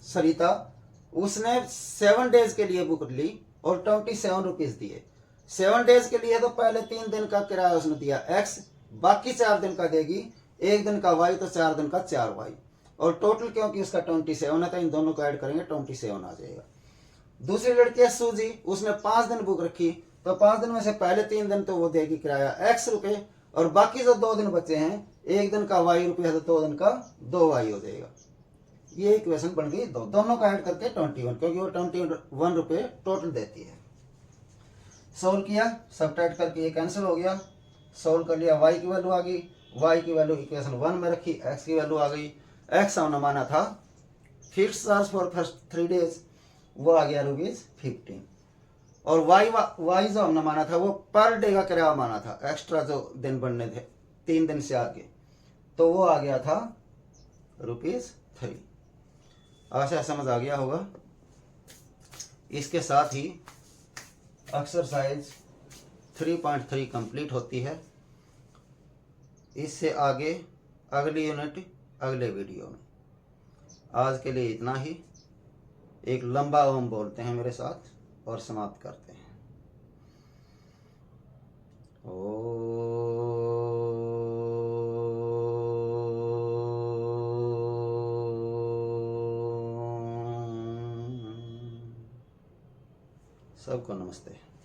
सरिता, उसने 7 डेज के लिए बुक ली और 27 रुपीज दिए। 7 डेज के लिए तो पहले 3 दिन का किराया उसने दिया x, बाकी 4 दिन का देगी, 1 दिन का y, तो 4 दिन का 4y, और टोटल क्योंकि उसका 27 है तो इन दोनों को ऐड करेंगे 27 आ जाएगा। दूसरी लड़की है सूजी, उसने 5 दिन बुक रखी, तो 5 दिन में से पहले 3 दिन तो वो देगी किराया x रुपये, और बाकी जो 2 दिन बचे हैं, 1 दिन का y रुपये है तो 2 दिन का 2y हो जाएगा। ये इक्वेशन बन गई दोनों का ऐड करके 21, क्योंकि वो 21 रुपये टोटल देती है। सोल्व किया, सब्ट्रैक्ट करके ये कैंसिल हो गया। सोल्व कर लिया, y की वैल्यू आ गई, y की वैल्यू इक्वेशन 1 में रखी, x की वैल्यू आ गई। x हमने माना था fix charge for first 3 days, वो आ गया ₹15, और y जो हमने माना था वो पर डे का किराया माना था, एक्स्ट्रा जो दिन बनने थे 3 दिन से आगे, तो वो आ गया था ₹3। आशा समझ आ गया होगा। इसके साथ ही एक्सरसाइज 3.3 कंप्लीट होती है। इससे आगे अगली यूनिट अगले वीडियो में। आज के लिए इतना ही। एक लंबा ओम बोलते हैं मेरे साथ और समाप्त करते हैं। ओ सबको नमस्ते।